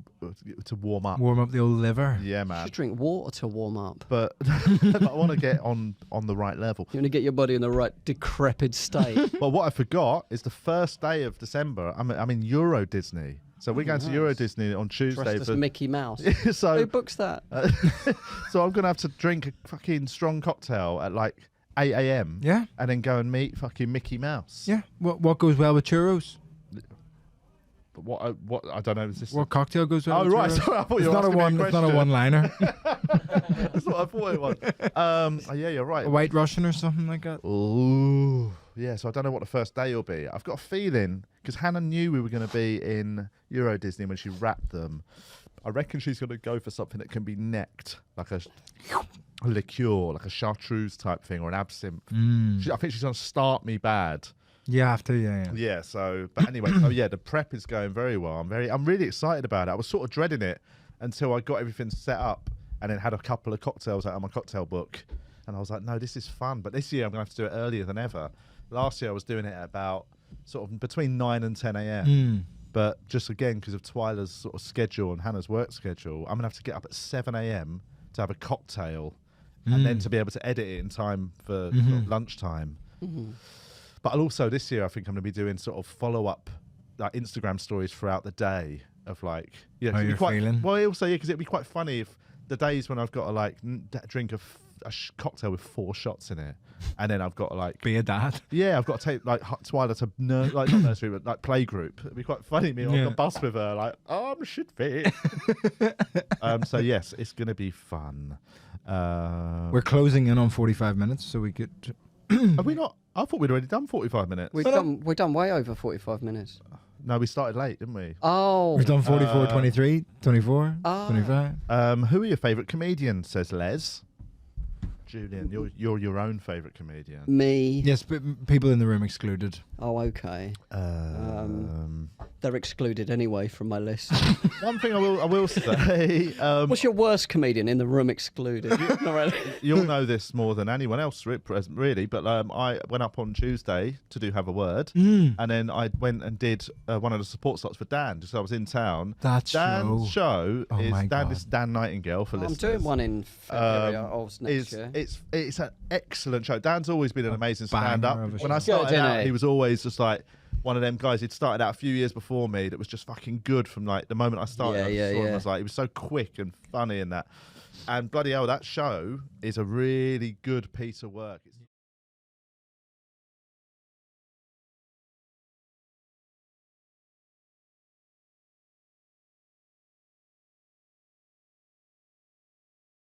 Speaker 2: warm up.
Speaker 3: Warm up the old liver.
Speaker 2: Yeah,
Speaker 1: You
Speaker 2: man.
Speaker 1: should drink water to warm up.
Speaker 2: But I want to get on the right level.
Speaker 1: You want to get your body in the right decrepit state.
Speaker 2: But what I forgot is the first day of December, I'm in Euro Disney. So we're going to Euro Disney on Tuesday.
Speaker 1: Dressed as Mickey Mouse.
Speaker 2: So,
Speaker 1: Who books that?
Speaker 2: so I'm going to have to drink a fucking strong cocktail at like 8 a.m.
Speaker 3: Yeah.
Speaker 2: And then go and meet fucking Mickey Mouse.
Speaker 3: Yeah. What goes well with churros?
Speaker 2: But what I don't know. Is this
Speaker 3: What cocktail goes well
Speaker 2: Oh,
Speaker 3: with
Speaker 2: right.
Speaker 3: churros?
Speaker 2: Sorry, I thought
Speaker 3: It's
Speaker 2: you were
Speaker 3: not a
Speaker 2: asking me
Speaker 3: one. It's not a one-liner.
Speaker 2: That's what I thought it was. Oh, yeah, you're right.
Speaker 3: A White Russian or something like that.
Speaker 2: Ooh. Yeah, so I don't know what the first day will be. I've got a feeling, because Hannah knew we were going to be in Euro Disney when she wrapped them. I reckon she's going to go for something that can be necked, like a liqueur, like a chartreuse type thing, or an absinthe. I think she's going to start me bad.
Speaker 3: You have to, yeah.
Speaker 2: Yeah, so, but anyway, so yeah, the prep is going very well. I'm really excited about it. I was sort of dreading it until I got everything set up and then had a couple of cocktails out of my cocktail book. And I was like, no, this is fun. But this year I'm going to have to do it earlier than ever. Last year I was doing it at about sort of between 9 and 10 a.m. But just again, because of Twyla's sort of schedule and Hannah's work schedule, I'm going to have to get up at 7 a.m. to have a cocktail and then to be able to edit it in time for sort of lunchtime. But also this year, I think I'm going to be doing sort of follow-up like Instagram stories throughout the day of like, yeah,
Speaker 3: How you're feeling?
Speaker 2: Well, also, yeah, because it'd be quite funny if the days when I've got to like drink a cocktail with 4 shots in it, and then I've got to like,
Speaker 3: Be a dad.
Speaker 2: yeah, I've got to take like Twyla to like not nursery, but like playgroup. It'd be quite funny me on the bus with her, like, I'm shit fit. So yes, it's going to be fun.
Speaker 3: We're closing in on 45 minutes, so we could.
Speaker 2: Have we not? I thought we'd already done 45 minutes.
Speaker 1: We've done way over 45 minutes.
Speaker 2: No, we started late, didn't we?
Speaker 1: Oh.
Speaker 3: We've done 44, 23, 24, 25.
Speaker 2: Who are your favourite comedians, says Les. Julian, you're your own favourite comedian.
Speaker 1: Me.
Speaker 3: Yes, but people in the room excluded.
Speaker 1: Oh, okay. They're excluded anyway from my list.
Speaker 2: One thing I will say.
Speaker 1: What's your worst comedian in the room excluded? Not really.
Speaker 2: You'll know this more than anyone else, really. But I went up on Tuesday to do Have a Word, and then I went and did one of the support slots for Dan. Just so I was in town.
Speaker 3: Dan's
Speaker 2: show
Speaker 3: Oh
Speaker 2: is
Speaker 3: my
Speaker 2: Dan.
Speaker 3: God.
Speaker 2: This is Dan Nightingale for
Speaker 1: I'm
Speaker 2: listeners.
Speaker 1: doing one in February next year.
Speaker 2: It's an excellent show. Dan's always been an amazing
Speaker 3: banger
Speaker 2: stand-up.
Speaker 3: of a
Speaker 2: When I
Speaker 3: show.
Speaker 2: started out, he was always just like one of them guys. He'd started out a few years before me. That was just fucking good from like the moment I started. I saw him, I was like, he was so quick and funny in that. And bloody hell, that show is a really good piece of work. It's